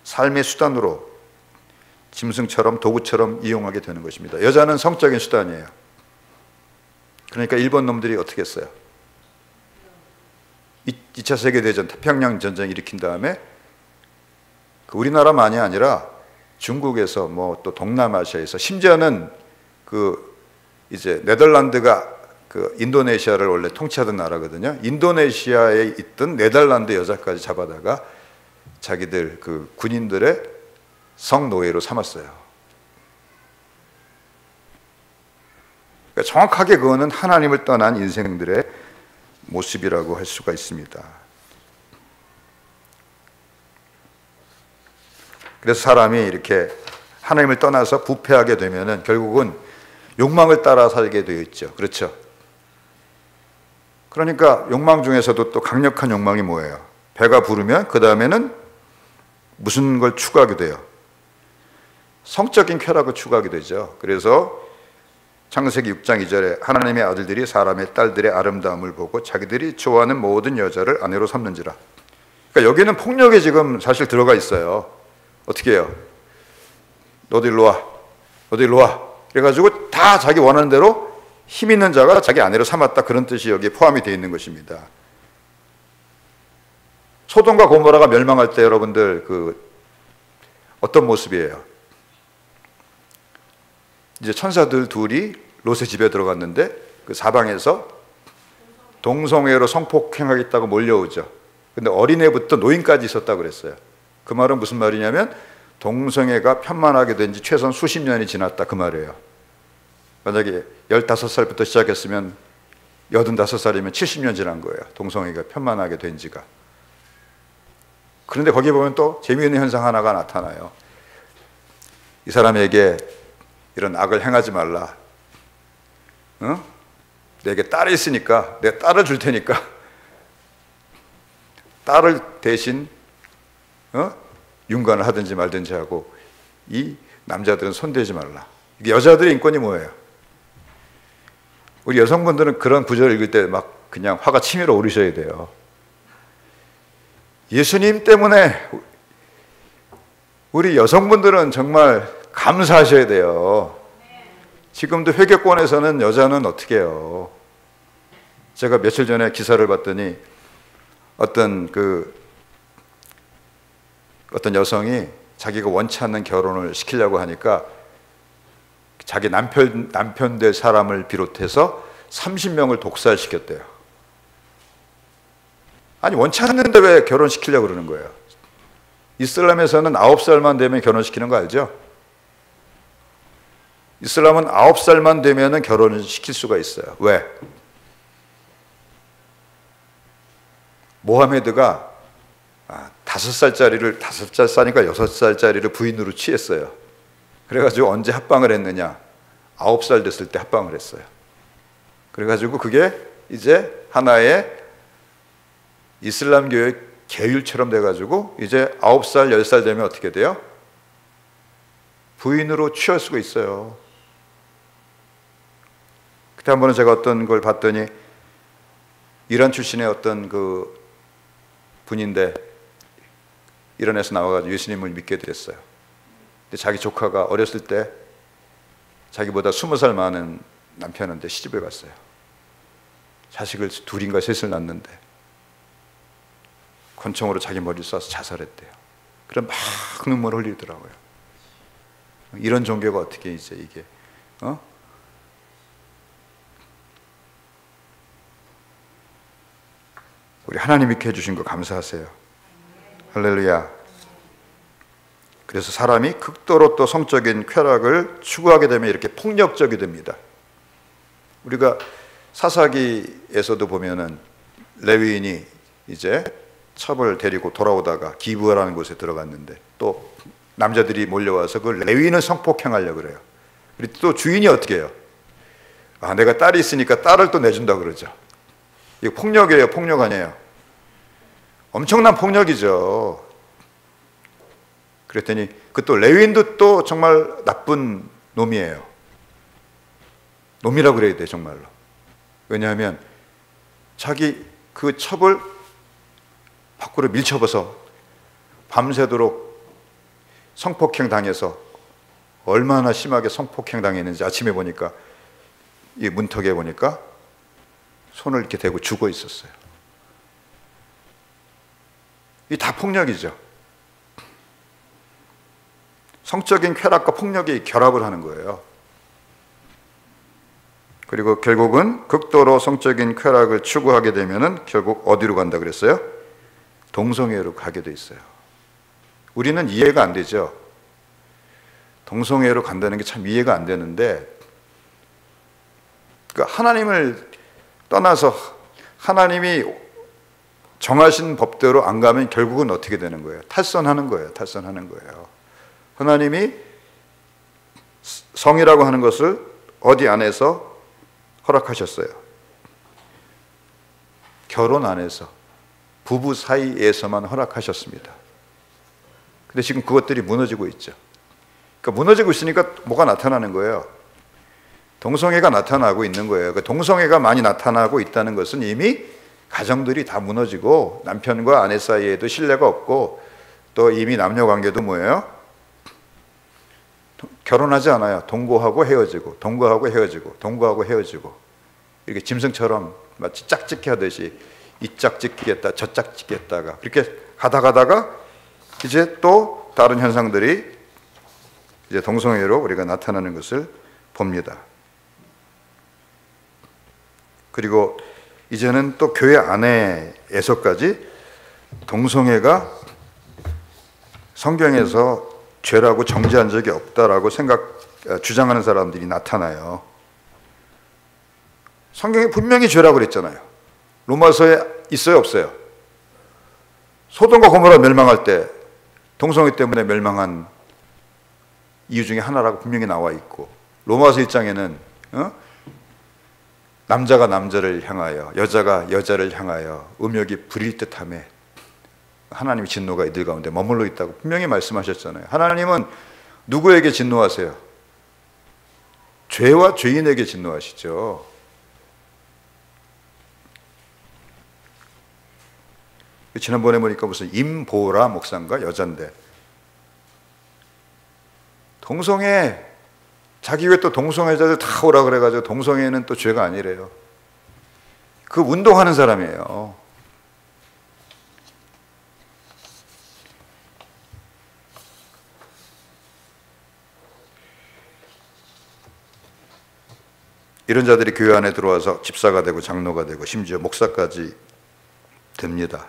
삶의 수단으로 짐승처럼 도구처럼 이용하게 되는 것입니다. 여자는 성적인 수단이에요. 그러니까 일본 놈들이 어떻게 했어요? 2차 세계대전 태평양 전쟁 일으킨 다음에 우리나라만이 아니라 중국에서 뭐 또 동남아시아에서 심지어는 그 이제 네덜란드가 그 인도네시아를 원래 통치하던 나라거든요. 인도네시아에 있던 네덜란드 여자까지 잡아다가 자기들 그 군인들의 성노예로 삼았어요. 그러니까 정확하게 그거는 하나님을 떠난 인생들의 모습이라고 할 수가 있습니다. 그래서 사람이 이렇게 하나님을 떠나서 부패하게 되면은 결국은 욕망을 따라 살게 되어 있죠. 그렇죠? 그러니까 욕망 중에서도 또 강력한 욕망이 뭐예요? 배가 부르면 그 다음에는 무슨 걸 추구하게 돼요? 성적인 쾌락을 추구하게 되죠. 그래서 창세기 6장 2절에 하나님의 아들들이 사람의 딸들의 아름다움을 보고 자기들이 좋아하는 모든 여자를 아내로 삼는지라. 그러니까 여기는 폭력이 지금 사실 들어가 있어요. 어떻게 해요? 너도 일로 와. 너도 일로 와. 그래가지고 다 자기 원하는 대로 힘 있는 자가 자기 아내로 삼았다. 그런 뜻이 여기에 포함이 되어 있는 것입니다. 소돔과 고모라가 멸망할 때 여러분들 그 어떤 모습이에요? 이제 천사들 둘이 롯의 집에 들어갔는데 그 사방에서 동성애로 성폭행하겠다고 몰려오죠. 근데 어린애부터 노인까지 있었다고 그랬어요. 그 말은 무슨 말이냐면 동성애가 편만하게 된 지 최소한 수십 년이 지났다 그 말이에요. 만약에 15살부터 시작했으면 85살이면 70년 지난 거예요. 동성애가 편만하게 된 지가. 그런데 거기 보면 또 재미있는 현상 하나가 나타나요. 이 사람에게 이런 악을 행하지 말라. 내게 딸이 있으니까 내가 딸을 줄 테니까 딸을 대신 윤관을 하든지 말든지 하고 이 남자들은 손대지 말라. 이게 여자들의 인권이 뭐예요? 우리 여성분들은 그런 구절을 읽을 때 막 그냥 화가 치밀어 오르셔야 돼요. 예수님 때문에 우리 여성분들은 정말 감사하셔야 돼요. 지금도 회계권에서는 여자는 어떻게 해요? 제가 며칠 전에 기사를 봤더니 어떤 여성이 자기가 원치 않는 결혼을 시키려고 하니까 자기 남편 될 사람을 비롯해서 30명을 독살시켰대요. 아니, 원치 않는데 왜 결혼시키려고 그러는 거예요? 이슬람에서는 9살만 되면 결혼시키는 거 알죠? 이슬람은 9살만 되면 결혼을 시킬 수가 있어요. 왜? 모하메드가 5살짜리를 5살이니까 6살짜리를 부인으로 취했어요. 그래가지고 언제 합방을 했느냐? 9살 됐을 때 합방을 했어요. 그래가지고 그게 이제 하나의 이슬람교의 계율처럼 돼가지고 이제 9살, 10살 되면 어떻게 돼요? 부인으로 취할 수가 있어요. 그때 한 번은 제가 어떤 걸 봤더니 이란 출신의 어떤 그 분인데 이란에서 나와가지고 예수님을 믿게 됐어요. 근데 자기 조카가 어렸을 때 자기보다 20살 많은 남편한테 시집을 갔어요. 자식을 둘인가 셋을 낳는데 권총으로 자기 머리를 쏴서 자살했대요. 그럼 막 눈물을 흘리더라고요. 이런 종교가 어떻게 이제 이게 우리 하나님이 이렇게 해주신 거 감사하세요. 할렐루야. 그래서 사람이 극도로 또 성적인 쾌락을 추구하게 되면 이렇게 폭력적이 됩니다. 우리가 사사기에서도 보면은 레위인이 이제 첩을 데리고 돌아오다가 기브라는 곳에 들어갔는데 또 남자들이 몰려와서 그 레위인을 성폭행하려고 그래요. 그리고 또 주인이 어떻게 해요? 내가 딸이 있으니까 딸을 또 내준다 그러죠. 이거 폭력이에요, 폭력 아니에요? 엄청난 폭력이죠. 그랬더니 그 또 레위인도 또 정말 나쁜 놈이에요. 놈이라고 그래야 돼, 정말로. 왜냐하면 자기 그 첩을 밖으로 밀쳐버서 밤새도록 성폭행 당해서 얼마나 심하게 성폭행 당했는지 아침에 보니까 이 문턱에 보니까 손을 이렇게 대고 죽어 있었어요. 이 다 폭력이죠. 성적인 쾌락과 폭력이 결합을 하는 거예요. 그리고 결국은 극도로 성적인 쾌락을 추구하게 되면은 결국 어디로 간다 그랬어요? 동성애로 가게 돼 있어요. 우리는 이해가 안 되죠. 동성애로 간다는 게 참 이해가 안 되는데, 그러니까 하나님을 떠나서 하나님이 정하신 법대로 안 가면 결국은 어떻게 되는 거예요? 탈선하는 거예요. 탈선하는 거예요. 하나님이 성이라고 하는 것을 어디 안에서 허락하셨어요? 결혼 안에서, 부부 사이에서만 허락하셨습니다. 근데 지금 그것들이 무너지고 있죠. 그러니까 무너지고 있으니까 뭐가 나타나는 거예요? 동성애가 나타나고 있는 거예요. 그 동성애가 많이 나타나고 있다는 것은 이미 가정들이 다 무너지고 남편과 아내 사이에도 신뢰가 없고 또 이미 남녀 관계도 뭐예요? 결혼하지 않아요. 동거하고 헤어지고 동거하고 헤어지고 동거하고 헤어지고 이렇게 짐승처럼 마치 짝짓기 하듯이 이 짝 짓겠다 저 짝 짓겠다가 그렇게 가다가 이제 또 다른 현상들이 이제 동성애로 우리가 나타나는 것을 봅니다. 그리고 이제는 또 교회 안에서까지 동성애가 성경에서 죄라고 정죄한 적이 없다라고 주장하는 사람들이 나타나요. 성경에 분명히 죄라고 그랬잖아요. 로마서에 있어요, 없어요? 소돔과 고모라 멸망할 때 동성애 때문에 멸망한 이유 중에 하나라고 분명히 나와 있고, 로마서 1장에는 남자가 남자를 향하여 여자가 여자를 향하여 음욕이 부릴 듯하며 하나님의 진노가 이들 가운데 머물러 있다고 분명히 말씀하셨잖아요. 하나님은 누구에게 진노하세요? 죄와 죄인에게 진노하시죠. 지난번에 보니까 무슨 임보라 목사인가 여잔데 동성애 자기 교회 또 동성애자들 다 오라 그래가지고 동성애는 또 죄가 아니래요. 그 운동하는 사람이에요. 이런 자들이 교회 안에 들어와서 집사가 되고 장로가 되고 심지어 목사까지 됩니다.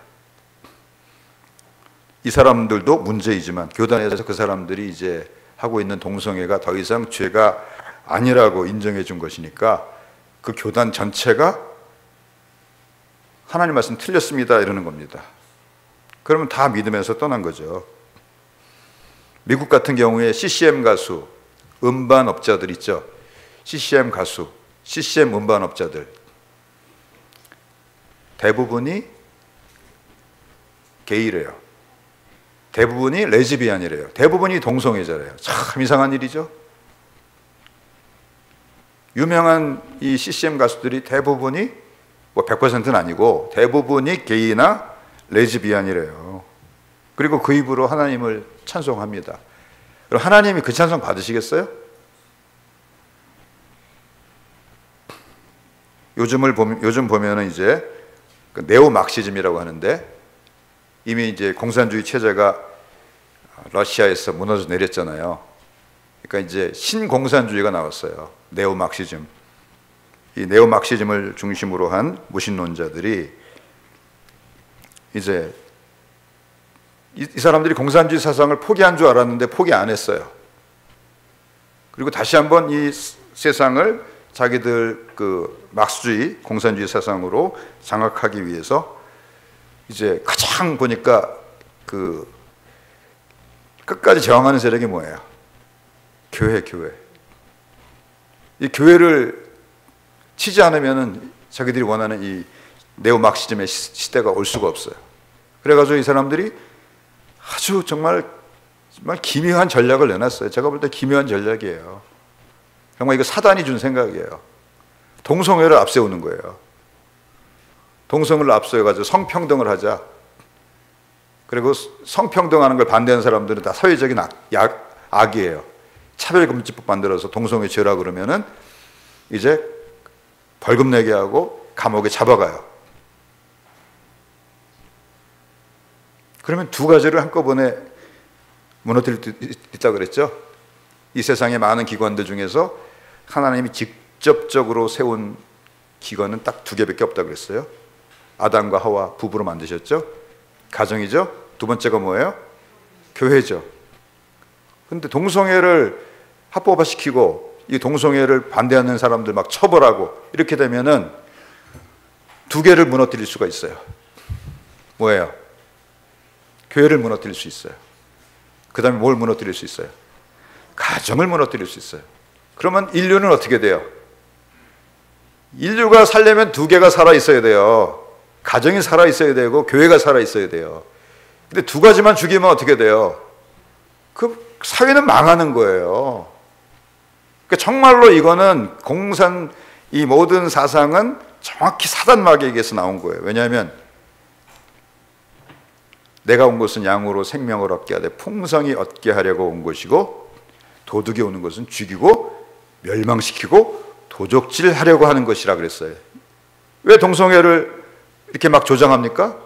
이 사람들도 문제이지만 교단에서 그 사람들이 이제 하고 있는 동성애가 더 이상 죄가 아니라고 인정해 준 것이니까 그 교단 전체가 하나님 말씀 틀렸습니다 이러는 겁니다. 그러면 다 믿으면서 떠난 거죠. 미국 같은 경우에 CCM 가수, 음반업자들 있죠. CCM 가수, CCM 음반업자들 대부분이 게이래요. 대부분이 레즈비안이래요. 대부분이 동성애자래요. 참 이상한 일이죠. 유명한 이 CCM 가수들이 대부분이 뭐 100%는 아니고 대부분이 게이나 레즈비안이래요. 그리고 그 입으로 하나님을 찬송합니다. 그럼 하나님이 그 찬송 받으시겠어요? 요즘 보면은 이제 그 네오 막시즘이라고 하는데 이미 이제 공산주의 체제가 러시아에서 무너져 내렸잖아요. 그러니까 이제 신공산주의가 나왔어요. 네오 막시즘. 이 네오 막시즘을 중심으로 한 무신론자들이 이제 이 사람들이 공산주의 사상을 포기한 줄 알았는데 포기 안 했어요. 그리고 다시 한번 이 세상을 자기들 그 막스주의, 공산주의 사상으로 장악하기 위해서 이제 가장 보니까 그 끝까지 저항하는 세력이 뭐예요? 교회. 이 교회를 치지 않으면은 자기들이 원하는 이 네오 막시즘의 시대가 올 수가 없어요. 그래가지고 이 사람들이 아주 정말 기묘한 전략을 내놨어요. 제가 볼 때 기묘한 전략이에요. 정말 이거 사단이 준 생각이에요. 동성애를 앞세우는 거예요. 동성애를 앞세워가지고 성평등을 하자. 그리고 성평등하는 걸 반대하는 사람들은 다 사회적인 악이에요. 차별금지법 만들어서 동성애 죄라 그러면은 이제 벌금 내게 하고 감옥에 잡아가요. 그러면 두 가지를 한꺼번에 무너뜨릴 수 있다고 그랬죠. 이 세상의 많은 기관들 중에서 하나님이 직접적으로 세운 기관은 딱 두 개밖에 없다고 그랬어요. 아담과 하와 부부로 만드셨죠. 가정이죠. 두 번째가 뭐예요? 교회죠. 근데 동성애를 합법화시키고 이 동성애를 반대하는 사람들 막 처벌하고 이렇게 되면은 두 개를 무너뜨릴 수가 있어요. 뭐예요? 교회를 무너뜨릴 수 있어요. 그 다음에 뭘 무너뜨릴 수 있어요? 가정을 무너뜨릴 수 있어요. 그러면 인류는 어떻게 돼요? 인류가 살려면 두 개가 살아있어야 돼요. 가정이 살아있어야 되고 교회가 살아있어야 돼요. 근데 두 가지만 죽이면 어떻게 돼요? 그 사회는 망하는 거예요. 그러니까 정말로 이거는 이 모든 사상은 정확히 사단 마귀에게서 나온 거예요. 왜냐하면 내가 온 것은 양으로 생명을 얻게 하되 풍성히 얻게 하려고 온 것이고 도둑이 오는 것은 죽이고 멸망시키고 도적질하려고 하는 것이라 그랬어요. 왜 동성애를 이렇게 막 조장합니까?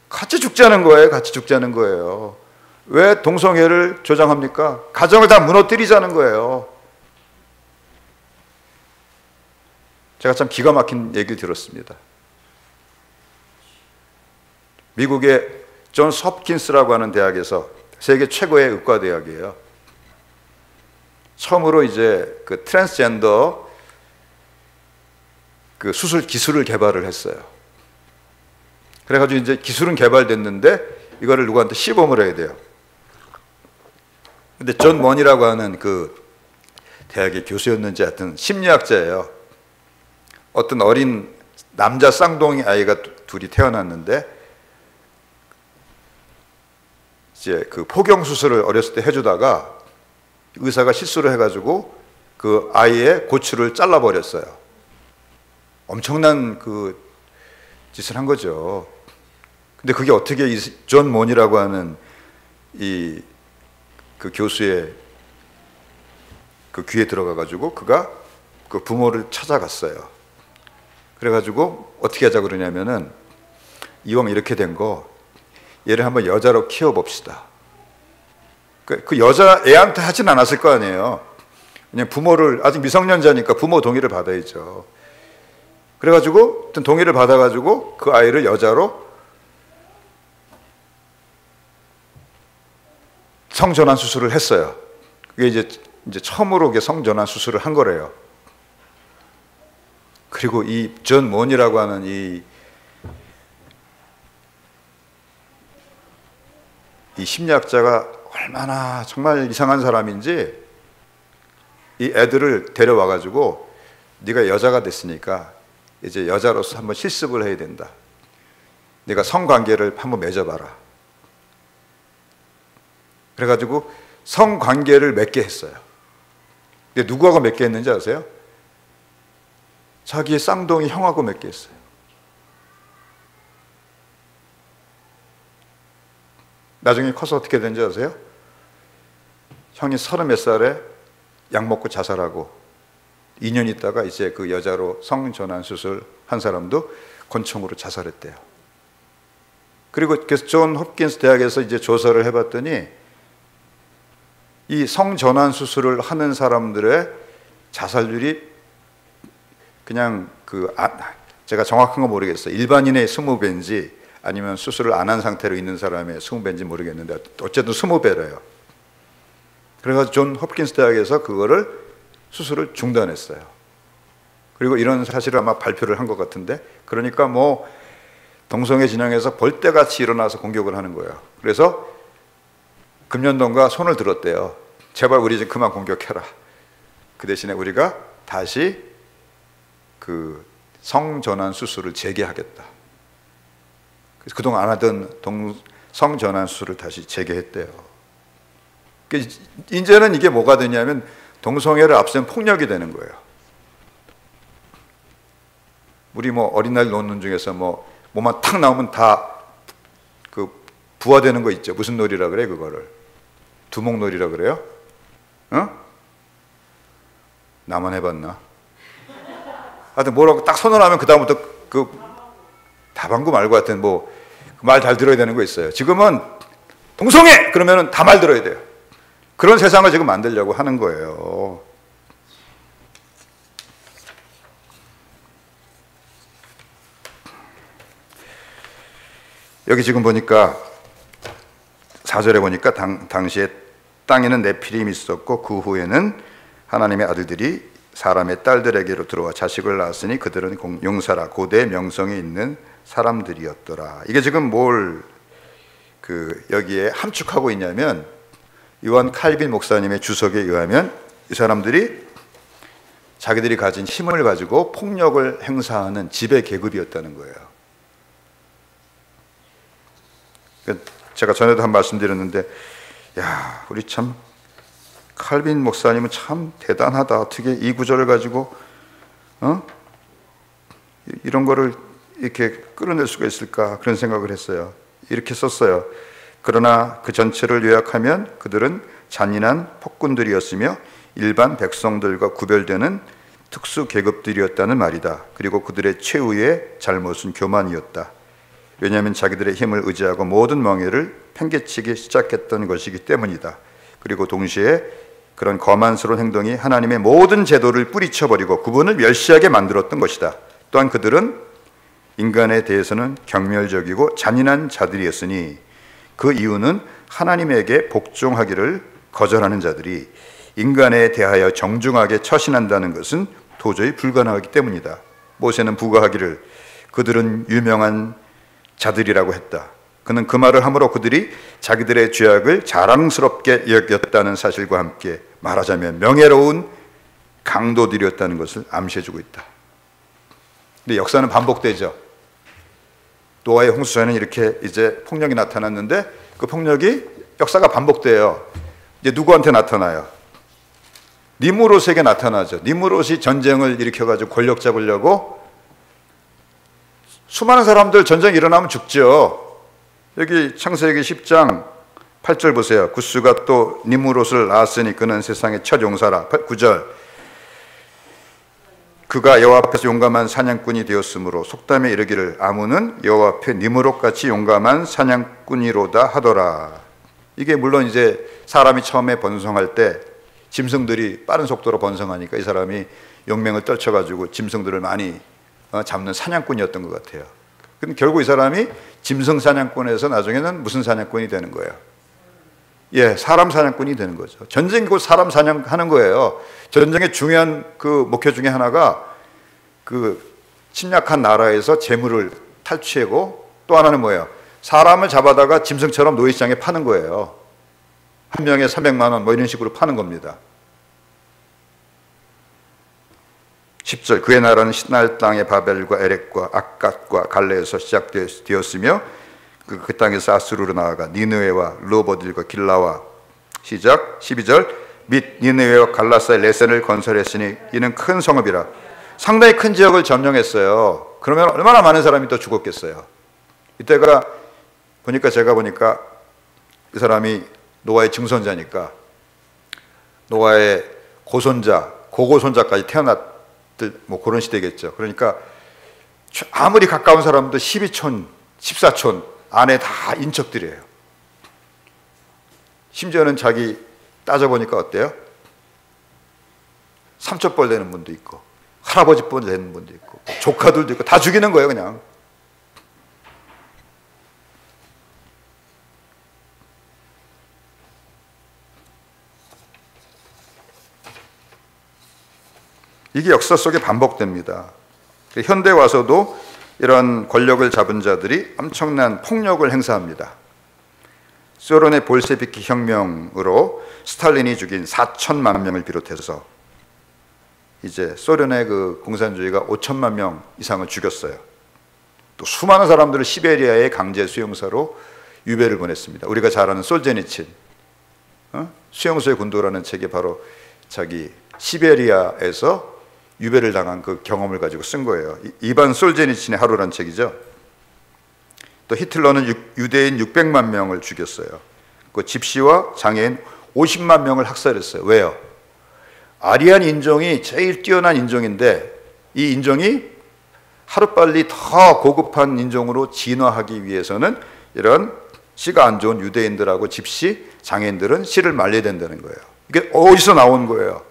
같이 죽자는 거예요. 같이 죽자는 거예요. 왜 동성애를 조장합니까? 가정을 다 무너뜨리자는 거예요. 제가 참 기가 막힌 얘기를 들었습니다. 미국의 존스 홉킨스라고 하는 대학에서 세계 최고의 의과대학이에요. 처음으로 이제 그 트랜스젠더 그 수술 기술을 개발을 했어요. 그래가지고 이제 기술은 개발됐는데 이거를 누구한테 시범을 해야 돼요. 근데 존 먼이라고 하는 그 대학의 교수였는지 하여튼 심리학자예요. 어떤 어린 남자 쌍둥이 아이가 둘이 태어났는데 이제 그 포경 수술을 어렸을 때 해주다가 의사가 실수를 해가지고 그 아이의 고추를 잘라버렸어요. 엄청난 그 짓을 한 거죠. 근데 그게 어떻게 이 존 몬이라고 하는 그 교수의 그 귀에 들어가가지고 그가 그 부모를 찾아갔어요. 그래가지고 어떻게 하자 그러냐면은 이왕 이렇게 된 거 얘를 한번 여자로 키워봅시다. 그 여자 애한테 하진 않았을 거 아니에요. 그냥 부모를, 아직 미성년자니까 부모 동의를 받아야죠. 그래가지고 동의를 받아가지고 그 아이를 여자로 성전환 수술을 했어요. 그게 이제 처음으로 성전환 수술을 한 거래요. 그리고 이 존 몬이라고 하는 이 심리학자가 얼마나 정말 이상한 사람인지 이 애들을 데려와 가지고 네가 여자가 됐으니까 이제 여자로서 한번 실습을 해야 된다. 네가 성관계를 한번 맺어봐라. 그래가지고 성관계를 맺게 했어요. 근데 누구하고 맺게 했는지 아세요? 자기의 쌍둥이 형하고 맺게 했어요. 나중에 커서 어떻게 된지 아세요? 형이 30몇 살에 약 먹고 자살하고 2년 있다가 이제 그 여자로 성전환 수술 한 사람도 권총으로 자살했대요. 그리고 그래서 존 홉킨스 대학에서 이제 조사를 해봤더니 이 성전환 수술을 하는 사람들의 자살률이 그냥 제가 정확한 건 모르겠어요. 일반인의 20배인지 아니면 수술을 안 한 상태로 있는 사람의 20배인지 모르겠는데 어쨌든 20배래요. 그래서 존 홉킨스 대학에서 그거를 수술을 중단했어요. 그리고 이런 사실을 아마 발표를 한 것 같은데, 그러니까 뭐 동성애 진영에서 벌떼같이 일어나서 공격을 하는 거예요. 그래서 금년동과 손을 들었대요. 제발 우리 좀 그만 공격해라. 그 대신에 우리가 다시 그 성전환 수술을 재개하겠다. 그래서 그동안 안 하던 성전환 수술을 다시 재개했대요. 이제는 이게 뭐가 되냐면 동성애를 앞세운 폭력이 되는 거예요. 우리 뭐 어린아이 노는 중에서 뭐만 탁 나오면 다 그 부화되는 거 있죠. 무슨 놀이라 그래 그거를? 두목놀이라 그래요? 어? 나만 해봤나? 하여튼 뭐라고 딱 선언을 하면 그 다음부터 그 다방구 말고 하여튼 뭐 말 잘 들어야 되는 거 있어요. 지금은 동성애! 그러면은 다 말 들어야 돼요. 그런 세상을 지금 만들려고 하는 거예요. 여기 지금 보니까 4절에 보니까 당시에 땅에는 네피림이 있었고 그 후에는 하나님의 아들들이 사람의 딸들에게로 들어와 자식을 낳았으니 그들은 용사라 고대 명성이 있는 사람들이었더라. 이게 지금 뭘 여기에 함축하고 있냐면 요한 칼빈 목사님의 주석에 의하면 이 사람들이 자기들이 가진 힘을 가지고 폭력을 행사하는 지배 계급이었다는 거예요. 제가 전에도 한 말씀 드렸는데, 야, 우리 참 칼빈 목사님은 참 대단하다. 어떻게 이 구절을 가지고 이런 거를 이렇게 끌어낼 수가 있을까, 그런 생각을 했어요. 이렇게 썼어요. 그러나 그 전체를 요약하면 그들은 잔인한 폭군들이었으며 일반 백성들과 구별되는 특수 계급들이었다는 말이다. 그리고 그들의 최후의 잘못은 교만이었다. 왜냐하면 자기들의 힘을 의지하고 모든 멍에를 팽개치기 시작했던 것이기 때문이다. 그리고 동시에 그런 거만스러운 행동이 하나님의 모든 제도를 뿌리쳐버리고 구분을 멸시하게 만들었던 것이다. 또한 그들은 인간에 대해서는 경멸적이고 잔인한 자들이었으니 그 이유는 하나님에게 복종하기를 거절하는 자들이 인간에 대하여 정중하게 처신한다는 것은 도저히 불가능하기 때문이다. 모세는 부과하기를 그들은 유명한 자들이라고 했다. 그는 그 말을 함으로 그들이 자기들의 죄악을 자랑스럽게 여겼다는 사실과 함께 말하자면 명예로운 강도들이었다는 것을 암시해주고 있다. 근데 역사는 반복되죠. 노아의 홍수 전에는 이렇게 이제 폭력이 나타났는데 그 폭력이 역사가 반복돼요. 이제 누구한테 나타나요? 니므롯에게 나타나죠. 니므롯이 전쟁을 일으켜가지고 권력 잡으려고 수많은 사람들 전쟁이 일어나면 죽죠. 여기 창세기 10장 8절 보세요. 구스가 또 니므롯을 낳았으니 그는 세상의 첫 용사라. 9절 그가 여호와 앞에서 용감한 사냥꾼이 되었으므로 속담에 이르기를 아무는 여호와 앞에 니므롯같이 용감한 사냥꾼이로다 하더라. 이게 물론 이제 사람이 처음에 번성할 때 짐승들이 빠른 속도로 번성하니까 이 사람이 용맹을 떨쳐가지고 짐승들을 많이 잡는 사냥꾼이었던 것 같아요. 근데 결국 이 사람이 짐승 사냥꾼에서 나중에는 무슨 사냥꾼이 되는 거예요? 예, 사람 사냥꾼이 되는 거죠. 전쟁이 곧 사람 사냥하는 거예요. 전쟁의 중요한 그 목표 중에 하나가 그 침략한 나라에서 재물을 탈취하고 또 하나는 뭐예요? 사람을 잡아다가 짐승처럼 노예시장에 파는 거예요. 한 명에 300만 원 뭐 이런 식으로 파는 겁니다. 10절 그의 나라는 시날 땅의 바벨과 에렉과 악갓과 갈레에서 시작되었으며 그 땅에서 아수르로 나아가 니느웨와 르호보딜과 길라와 시작 12절 및 니느웨와 갈라사의 레센을 건설했으니 이는 큰 성읍이라. 상당히 큰 지역을 점령했어요. 그러면 얼마나 많은 사람이 또 죽었겠어요. 이때가 제가 보니까 이 사람이 노아의 증손자니까 노아의 고손자, 고고손자까지 태어났 뭐 그런 시대겠죠. 그러니까 아무리 가까운 사람도 12촌, 14촌 안에 다 인척들이에요. 심지어는 자기 따져보니까 어때요? 삼촌뻘 되는 분도 있고 할아버지뻘 되는 분도 있고 조카들도 있고 다 죽이는 거예요 그냥. 이게 역사 속에 반복됩니다. 현대 와서도 이런 권력을 잡은 자들이 엄청난 폭력을 행사합니다. 소련의 볼셰비키 혁명으로 스탈린이 죽인 4천만 명을 비롯해서 이제 소련의 그 공산주의가 5천만 명 이상을 죽였어요. 또 수많은 사람들을 시베리아의 강제 수용소로 유배를 보냈습니다. 우리가 잘 아는 솔제니친 수용소의 군도라는 책이 바로 자기 시베리아에서 유배를 당한 그 경험을 가지고 쓴 거예요. 이반 솔제니친의 하루란 책이죠. 또 히틀러는 유대인 600만 명을 죽였어요. 그 집시와 장애인 50만 명을 학살했어요. 왜요? 아리안 인종이 제일 뛰어난 인종인데 이 인종이 하루빨리 더 고급한 인종으로 진화하기 위해서는 이런 씨가 안 좋은 유대인들하고 집시, 장애인들은 씨를 말려야 된다는 거예요. 이게 어디서 나온 거예요?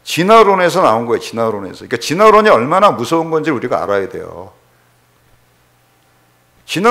진화론에서 나온 거예요. 진화론에서. 그러니까 진화론이 얼마나 무서운 건지 우리가 알아야 돼요. 진화론